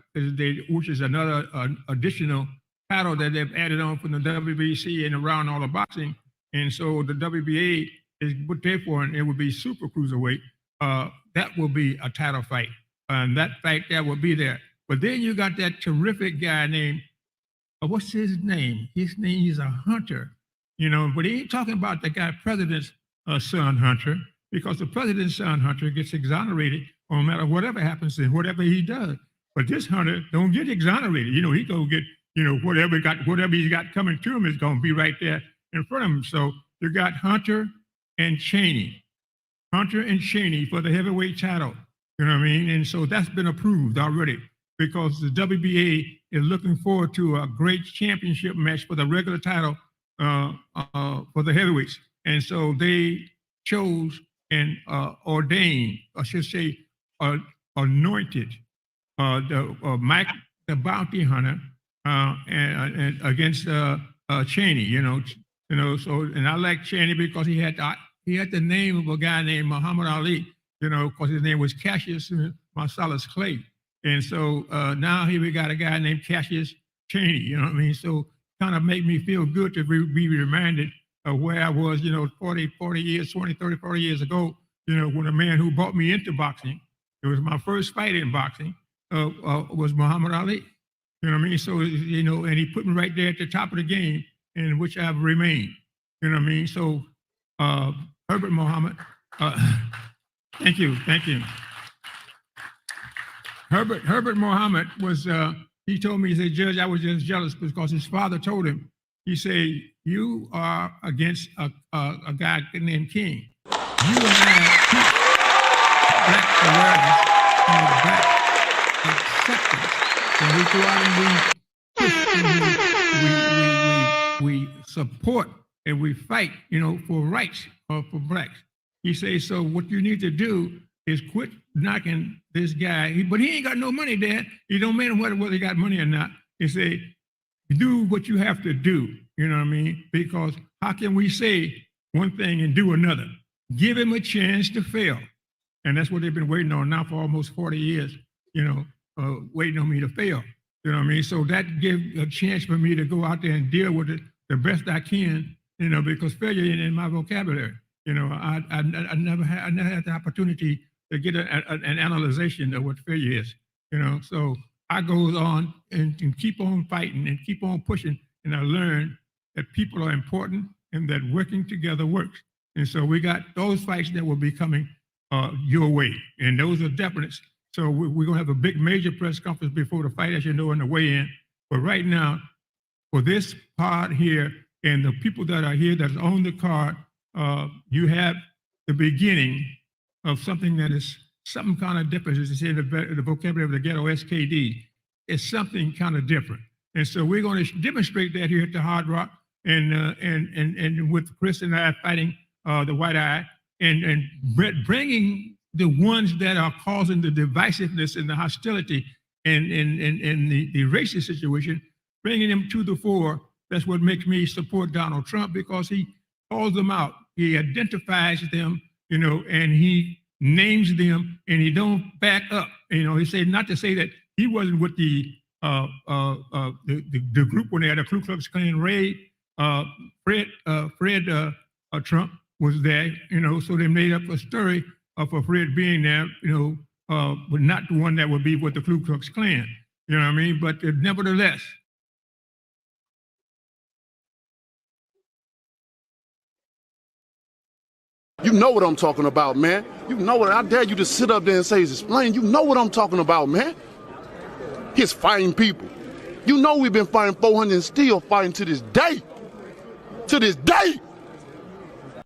which is another additional title that they've added on from the WBC and around all the boxing. And so the WBA is what they're for, and it would be super cruiserweight. That will be a title fight. And that fight that will be there. But then you got that terrific guy named, what's his name? His name is a Hunter, you know, but he ain't talking about the guy, President's son Hunter, because the President's son Hunter gets exonerated no matter whatever happens and whatever he does. But this Hunter don't get exonerated. You know, he gonna get, you know, whatever he's got coming to him is gonna be right there in front of him. So you got Hunter and Cheney for the heavyweight title. You know what I mean? And so that's been approved already because the WBA is looking forward to a great championship match for the regular title for the heavyweights. And so they chose and ordained, I should say, anointed Mike the Bounty Hunter and against Cheney. You know. So and I like Cheney because he had the name of a guy named Muhammad Ali. You know, because his name was Cassius Marcellus Clay. And so now here we got a guy named Cassius Cheney, you know what I mean? So kind of make me feel good to be reminded of where I was, you know, 30, 40 years ago, you know, when a man who brought me into boxing, it was my first fight in boxing, was Muhammad Ali. You know what I mean? So, you know, and he put me right there at the top of the game in which I've remained. You know what I mean? So Herbert Muhammad. Thank you. Herbert Muhammad was, he told me, he said, Judge, I was just jealous because his father told him, he said, you are against a guy named King. You and I teach black awareness and black acceptance. And we go out and we support and we fight, for rights for blacks. He says, so what you need to do is quit knocking this guy. But he ain't got no money, Dad. It don't matter whether he got money or not. He say, do what you have to do. You know what I mean? Because how can we say one thing and do another? Give him a chance to fail. And that's what they've been waiting on now for almost 40 years, waiting on me to fail. You know what I mean? So that gives a chance for me to go out there and deal with it the best I can, because failure ain't in my vocabulary. I never had the opportunity to get an analyzation of what failure is, So I goes on and keep on fighting and keep on pushing, and I learned that people are important and that working together works. And so we got those fights that will be coming your way, and those are definite. So we're going to have a big major press conference before the fight, as you know, in the weigh-in. But right now, for this part here and the people that are here that's on the card, you have the beginning of something that is something kind of different. As you say, the vocabulary of the ghetto, SKD, is something kind of different. And so we're going to demonstrate that here at the Hard Rock, and with Chris and I fighting the White Eye, and bringing the ones that are causing the divisiveness and the hostility and the racist situation, bringing them to the fore. That's what makes me support Donald Trump, because he calls them out. He identifies them, and he names them, and he don't back up. He said not to say that he wasn't with the group when they had a Ku Klux Klan raid. Fred Trump was there, so they made up a story for Fred being there, but not the one that would be with the Ku Klux Klan. You know what I mean? But nevertheless. You know what I'm talking about, man. You know what, I dare you to sit up there and say, explain. You know what I'm talking about, man. He's fighting people. You know we've been fighting 400 and still fighting to this day. To this day.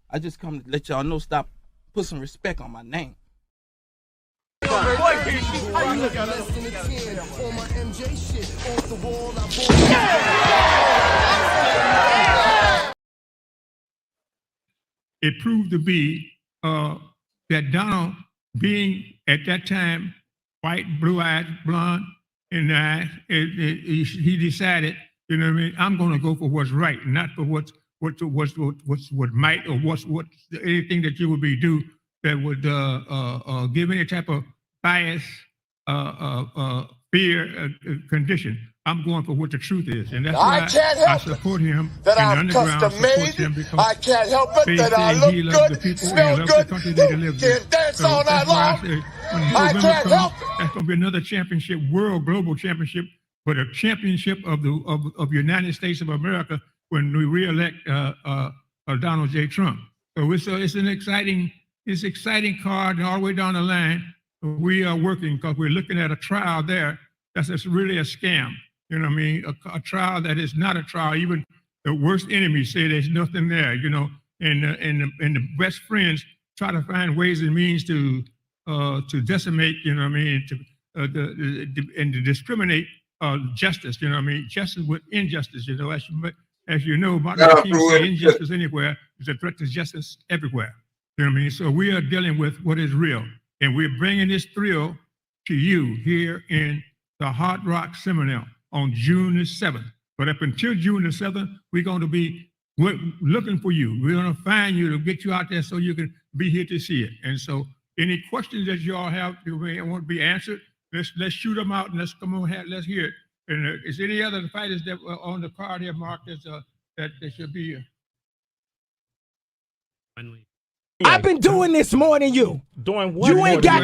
I just come to let y'all know, stop, put some respect on my name. It proved to be that Donald, being at that time white, blue-eyed, blonde, and he decided, I'm going to go for what's right, not for what might or what's anything that you would do that would give any type of bias, fear, condition. I'm going for what the truth is, and that's why I support him. That I'm custom made. I can't help it that I look good, smell good, can dance all night long. I can't help it. That's going to be another championship, global championship, but a championship of the United States of America when we re-elect Donald J. Trump. So it's an exciting card all the way down the line. We are working because we're looking at a trial there that's really a scam. You know what I mean? A trial that is not a trial. Even the worst enemies say there's nothing there, and the best friends try to find ways and means to decimate, and to discriminate justice, justice with injustice, as you know, Martin Luther King said, injustice anywhere is a threat to justice everywhere. You know what I mean? So we are dealing with what is real, and we're bringing this thrill to you here in the Hard Rock Seminar on June the 7th. But up until June the 7th, we're going to be looking for you. We're going to find you to get you out there so you can be here to see it. And so any questions that you all have you may want to be answered, let's shoot them out and let's come on, let's hear it. And is any other fighters that were on the card here, Mark, that should be here? I've been doing this more than you. Doing what? You ain't got.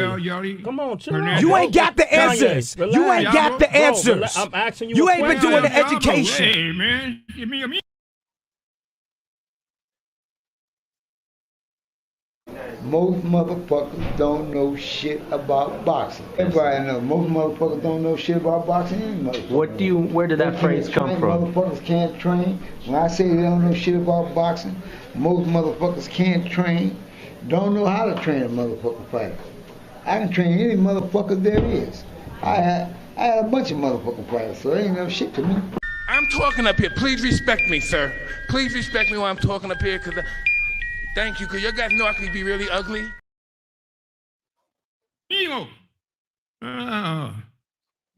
Come on, chill out. You ain't got the answers. You ain't got the answers. I'm asking you. You ain't been doing the education. Hey man, give me a Most motherfuckers don't know shit about boxing. Everybody knows most motherfuckers don't know shit about boxing. Where did that phrase come from? Motherfuckers can't train. When I say they don't know shit about boxing, most motherfuckers can't train. Don't know how to train a motherfucking fighter. I can train any motherfucker there is. I had a bunch of motherfucking fighters, so they ain't no shit to me. I'm talking up here. Please respect me, sir. Please respect me while I'm talking up here, because thank you, because you guys know I can be really ugly. Emo.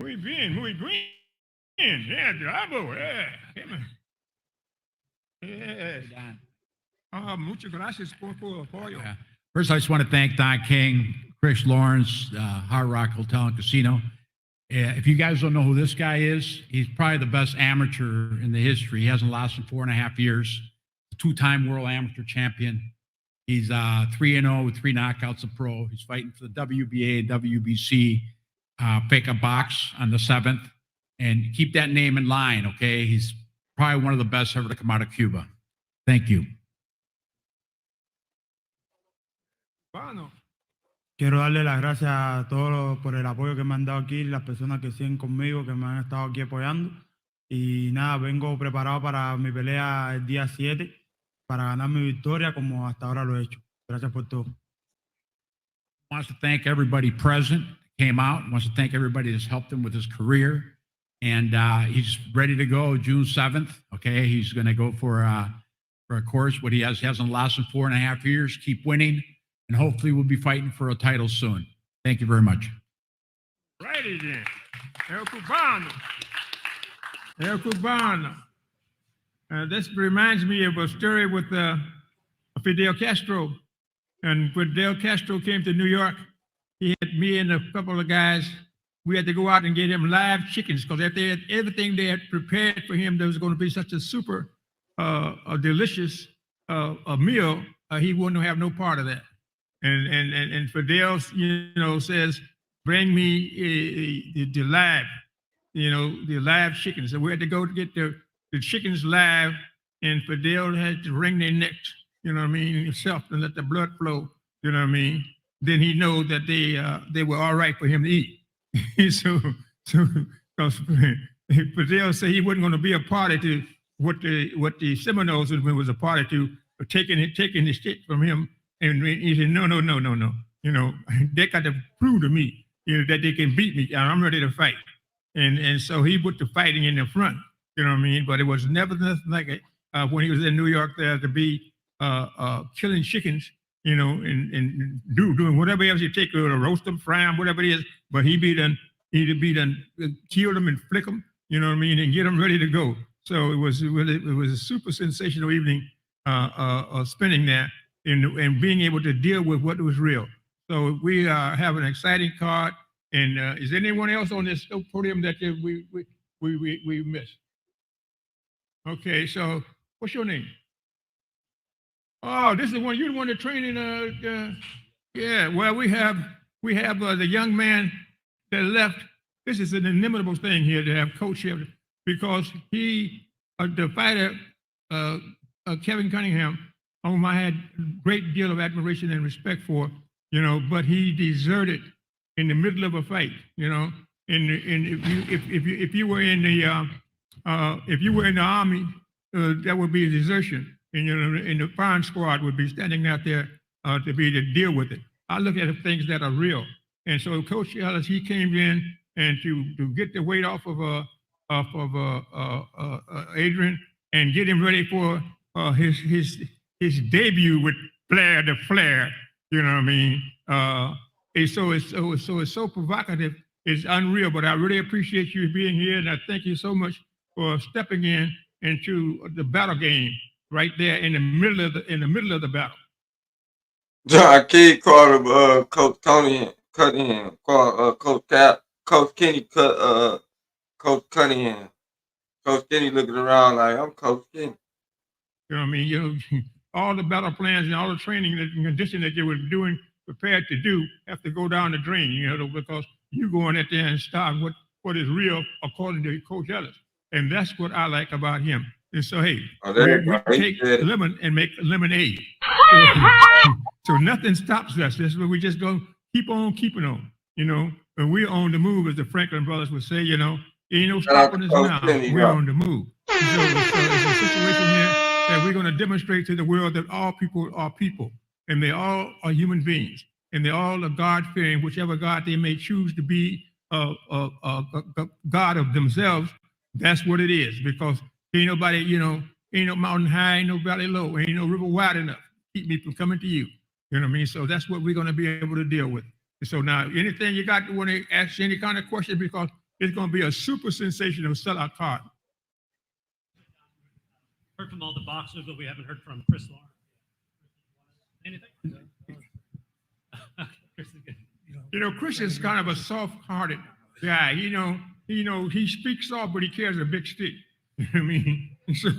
Muy bien, muy bien. Yeah, bravo. Yeah. Muchas gracias por apoyo. First, I just want to thank Don King, Chris Lawrence, Hard Rock Hotel and Casino. If you guys don't know who this guy is, he's probably the best amateur in the history. He hasn't lost in 4.5 years. Two-time world amateur champion. He's 3-0 with 3 knockouts of pro. He's fighting for the WBA, WBC, Fake Box on the 7th. And keep that name in line, okay? He's probably one of the best ever to come out of Cuba. Thank you. Quiero darle las gracias a todos por el apoyo que me han dado aquí, las personas que siguen conmigo, que me han estado aquí apoyando. Y nada, vengo preparado para mi pelea el día 7, para ganar mi victoria como hasta ahora lo he hecho. Gracias por todo. Wants to thank everybody present, came out, wants to thank everybody that's helped him with his career. And he's ready to go June 7th. Okay, he's going to go for a course. What he hasn't lost in 4.5 years. Keep winning. And hopefully we'll be fighting for a title soon. Thank you very much. Righty then. El Cubano. El Cubano. This reminds me of a story with Fidel Castro. And Fidel Castro came to New York. He had me and a couple of guys. We had to go out and get him live chickens because everything they had prepared for him, there was going to be such a super, a delicious a meal. He wouldn't have no part of that. And Fidel, says, bring me the live, the live chickens. So we had to go to get the chickens live, and Fidel had to wring their necks, himself, and let the blood flow, Then he know that they were all right for him to eat. so Fidel said he wasn't going to be a party to what the Seminoles was a party to, taking the shit from him. And he said, no. They got to prove to me, that they can beat me. I'm ready to fight. And so he put the fighting in the front, But it was never nothing like it when he was in New York there to be killing chickens, and doing whatever else you take, or roast them, fry them, whatever it is. But he'd be done kill them and flick them, and get them ready to go. So it was a super sensational evening spending there. And being able to deal with what was real. So we have an exciting card. And is there anyone else on this podium that we missed? Okay, so what's your name? Oh, this is you're the one that trained in. Yeah. Well, we have the young man that left. This is an inimitable thing here to have coach here, because the fighter Kevin Cunningham, whom I had a great deal of admiration and respect for, but he deserted in the middle of a fight, And if you were in the army, that would be a desertion, and the firing squad would be standing out there to deal with it. I look at things that are real, and so Coach Ellis, he came in and to get the weight off of Adrien and get him ready for his debut with Blair the Flair, It's so provocative. It's unreal. But I really appreciate you being here, and I thank you so much for stepping into the battle game right there in the middle of the battle. John King called him Coach Tony cut in, called Coach Kenny cut Coach Cunningham. Coach Kenny looking around like, I'm Coach Kenny. All the battle plans and all the training and conditioning that you were doing, prepared to do, have to go down the drain, because you going out there and start what is real according to Coach Ellis. And that's what I like about him. And so, hey, we take lemon and make lemonade. So nothing stops us. That's what we just go keep on keeping on, you know. And we're on the move, as the Franklin brothers would say, you know. Ain't no stopping us now. We're on the move. So it's a situation here that we're going to demonstrate to the world that all people are people, and they all are human beings, and they all are God-fearing, whichever God they may choose to be a God of themselves. That's what it is, because ain't nobody, you know, ain't no mountain high, ain't no valley low, ain't no river wide enough to keep me from coming to you. You know what I mean? So that's what we're going to be able to deal with. And so now, anything you got to want to ask any kind of question, because it's going to be a super sensational sellout card. Heard from all the boxers, but we haven't heard from Chris Lawrence. Anything? You know, Chris is kind of a soft-hearted guy. You know, he speaks soft, but he carries a big stick. You know what I mean? So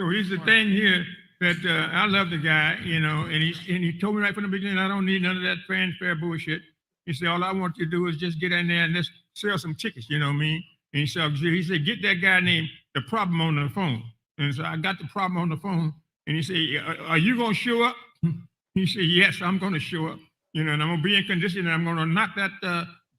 here's the thing here that I love the guy, you know, and he told me right from the beginning, I don't need none of that fanfare bullshit. He said, all I want you to do is just get in there and let's sell some tickets, you know what I mean? And he said, get that guy named The Problem on the phone. And so I got The Problem on the phone, and he said, are you going to show up? He said, yes, I'm going to show up. You know, and I'm going to be in condition, and I'm going to knock that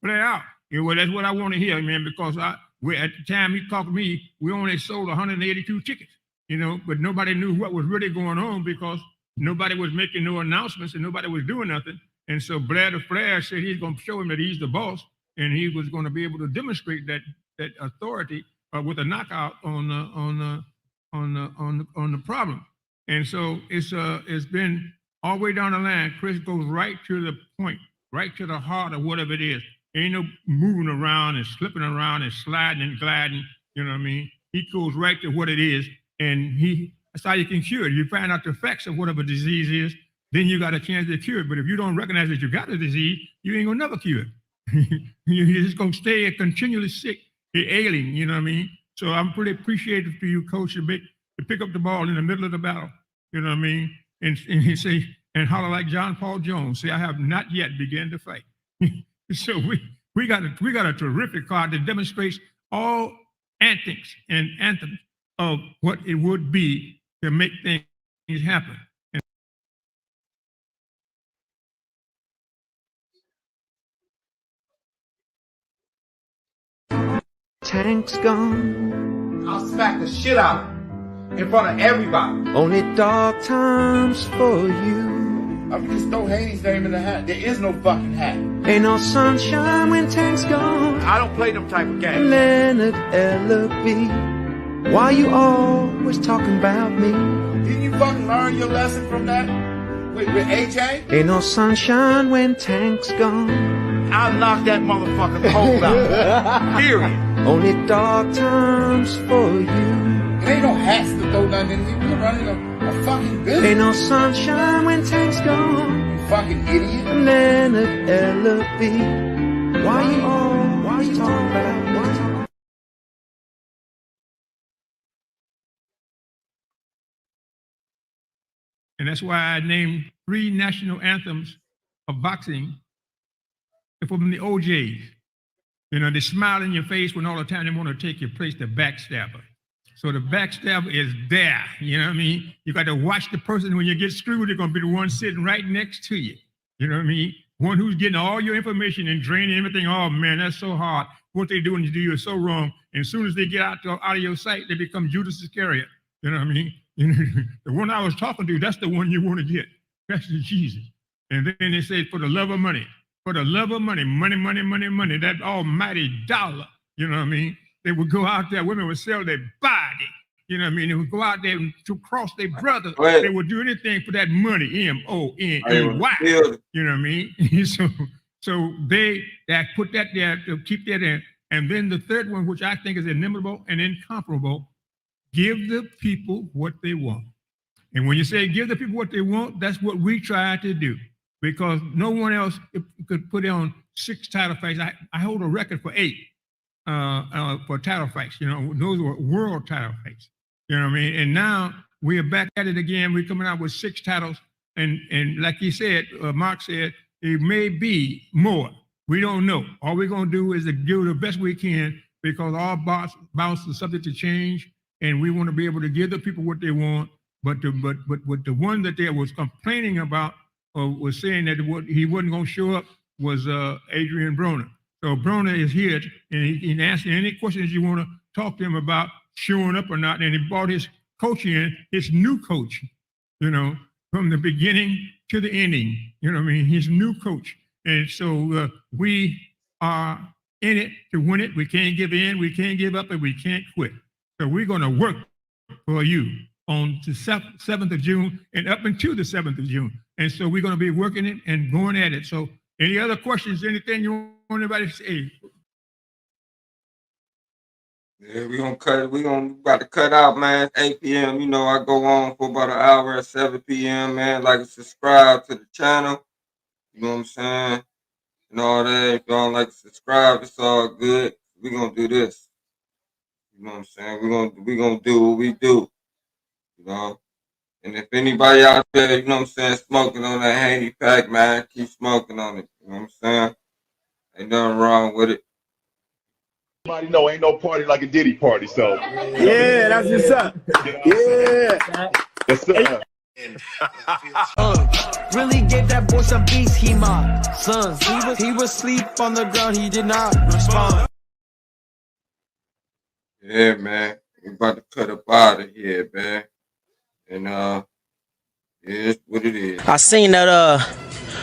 Blair out. You know, well, that's what I want to hear, man, because at the time he talked to me, we only sold 182 tickets, you know, but nobody knew what was really going on because nobody was making no announcements and nobody was doing nothing. And so Blair the Flair said he's going to show him that he's the boss, and he was going to be able to demonstrate that authority with a knockout on the problem. And so it's been all the way down the line. Chris goes right to the point, right to the heart of whatever it is. Ain't no moving around and slipping around and sliding and gliding. You know what I mean? He goes right to what it is, and that's how you can cure it. You find out the facts of whatever disease is, then you got a chance to cure it. But if you don't recognize that you got the disease, you ain't gonna never cure it. You're just gonna stay continually sick, you're ailing. You know what I mean? So I'm pretty appreciative to you, Coach, to pick up the ball in the middle of the battle. You know what I mean? And he say and holler like John Paul Jones. Say, I have not yet begun to fight. So we got a terrific card that demonstrates all antics and anthems of what it would be to make things happen. Tank's gone. I'll smack the shit out of him in front of everybody. Only dark times for you. I mean, just throw Haney's name in the hat. There is no fucking hat. Ain't no sunshine when Tank's gone. I don't play them type of games. Leonard Ellaby, why you always talking about me? Didn't you fucking learn your lesson from that? With AJ? Ain't no sunshine when Tank's gone. I'll knock that motherfucker's hole out. Period. Only dark times for you. There ain't no hats to throw nothing in here. We're running a fucking business. Ain't no sunshine when Tank's gone. You fucking idiot. Leonard Ellaby, why you talking about me? And that's why I named 3 national anthems of boxing from the OJs. You know, they smile in your face when all the time they want to take your place, the backstabber. So the backstabber is there, you know what I mean? You got to watch the person when you get screwed, they're going to be the one sitting right next to you. You know what I mean? One who's getting all your information and draining everything. Oh man, that's so hard. What they're doing to you is so wrong. And as soon as they get out of your sight, they become Judas Iscariot. You know what I mean? You know, the one I was talking to, that's the one you want to get. That's the Jesus. And then they say, for the love of money. For the love of money, money, money, money, money, that almighty dollar, you know what I mean? They would go out there, women would sell their body, you know what I mean? They would go out there to cross their brother. They would do anything for that money, M-O-N-E-Y, you know what I mean? So they put that there to keep that in. And then the third one, which I think is inimitable and incomparable, give the people what they want. And when you say give the people what they want, that's what we try to do. Because no one else could put on 6 title fights. I hold a record for 8 for title fights. You know, those were world title fights. You know what I mean? And now we are back at it again. We're coming out with 6 titles. And like he said, Mark said, it may be more. We don't know. All we're going to do is to do the best we can because all bouts are subject to change. And we want to be able to give the people what they want. But the one that they was complaining about was saying that he wasn't going to show up was Adrien Broner. So Broner is here, and he can answer any questions you want to talk to him about showing up or not. And he brought his coach in, his new coach, you know, from the beginning to the ending. You know what I mean? His new coach. And so we are in it to win it. We can't give in, we can't give up, and we can't quit. So we're going to work for you on the 7th of June and up until the 7th of June. And so we're going to be working it and going at it. So any other questions, anything you want anybody to say? Yeah, we about to cut out, man. It's 8 p.m. You know, I go on for about an hour at 7 p.m., man. Like and subscribe to the channel. You know what I'm saying? And all that. If y'all like to subscribe, it's all good. We're gonna do this. You know what I'm saying? We're gonna do what we do. You know? And if anybody out there, you know what I'm saying, smoking on that handy pack, man, keep smoking on it. You know what I'm saying? Ain't nothing wrong with it. Everybody know ain't no party like a Diddy party, so. Yeah, that's what's up. Yeah. Yes, sir. Really gave that boy some beats, he my son. He was asleep on the ground, he did not respond. Yeah, man. We about to cut up out of here, man. And yeah, it's what it is. I seen that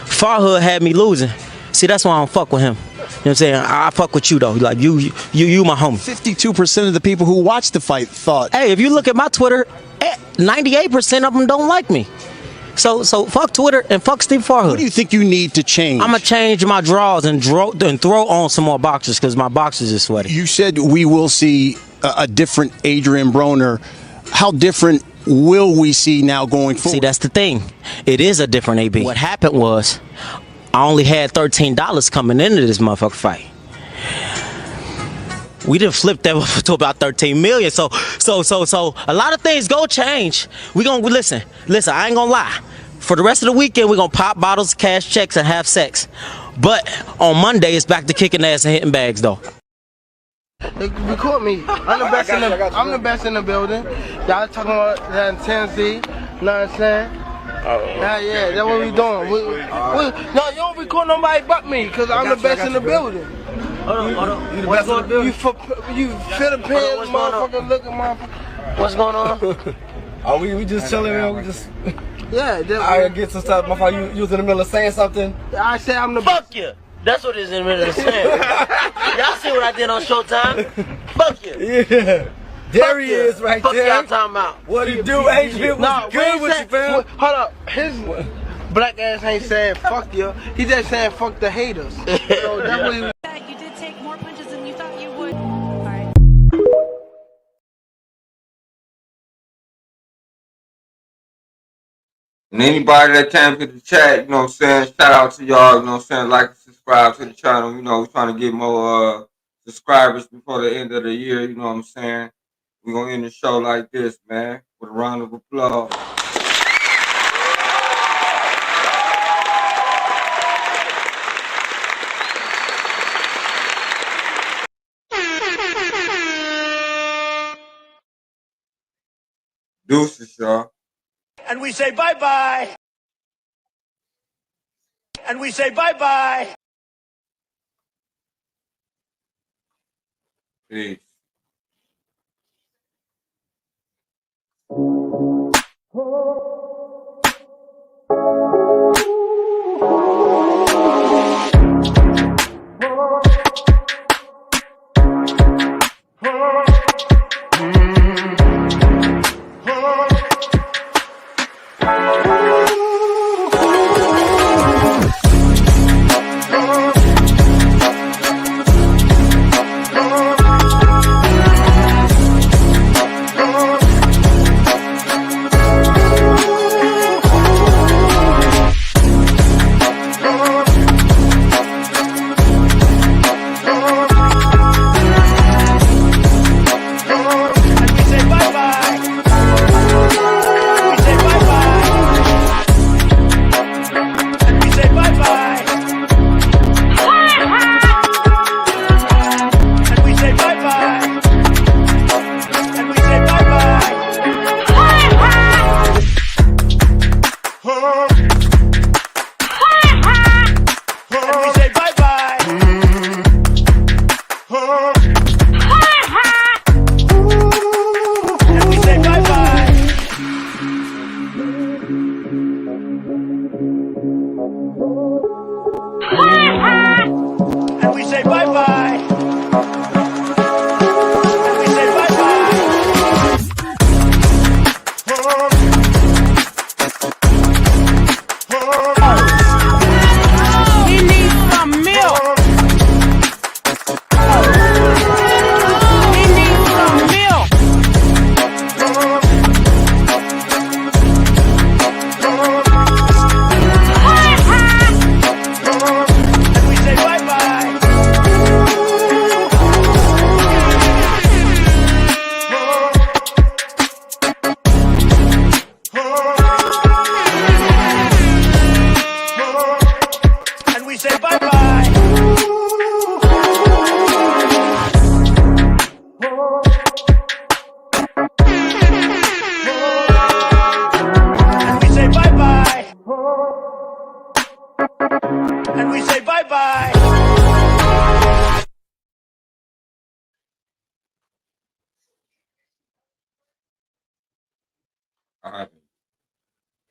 Farhood had me losing. See, that's why I don't fuck with him. You know what I'm saying? I fuck with you though. Like you my homie. 52% of the people who watched the fight thought. Hey, if you look at my Twitter, 98% of them don't like me. So fuck Twitter and fuck Steve Farhood. What do you think you need to change? I'm gonna change my draws and throw on some more boxers because my boxers is sweaty. You said we will see a different Adrien Broner. How different will we see now going forward? See, that's the thing. It is a different AB. What happened was I only had $13 coming into this motherfucker fight. We done flipped that up to about 13 million. So a lot of things go change. We gonna listen. I ain't gonna lie. For the rest of the weekend, we're gonna pop bottles, cash checks, and have sex. But on Monday, it's back to kicking ass and hitting bags, though. Record me. I'm the best in the building. Y'all talking about that intensity. You know what I'm saying? Yeah, that's what we doing. No, you don't record nobody but me, because I'm the best in the building. Hold on. You the best in the building? You Philippines, motherfucker, looking motherfucker. What's going on? Oh, we just chilling, man. We just. Yeah, I get some stuff. You was in the middle of saying something. I said I'm the Fuck you. That's what it is in the middle of saying. Y'all see what I did on Showtime? Fuck you. Yeah. There he is right Fuck there. y'all talking about. What he do, Adrien? No, good with you, fam? Hold up. His black ass ain't saying fuck you. He just saying fuck the haters. So that's what he You did take more punches than you thought you would. All right. And anybody that came to the chat, you know what I'm saying, shout out to y'all, you know what I'm saying, like and subscribe to the channel. You know, we're trying to get more subscribers before the end of the year, you know what I'm saying. We're going to end the show like this, man, with a round of applause. Deuces, y'all. And we say bye-bye. And we say bye-bye. Peace. And we say bye-bye. And we say bye-bye. He needs some milk. He needs some milk. And we say bye-bye. And we say bye-bye. And we say bye-bye. And we say bye-bye.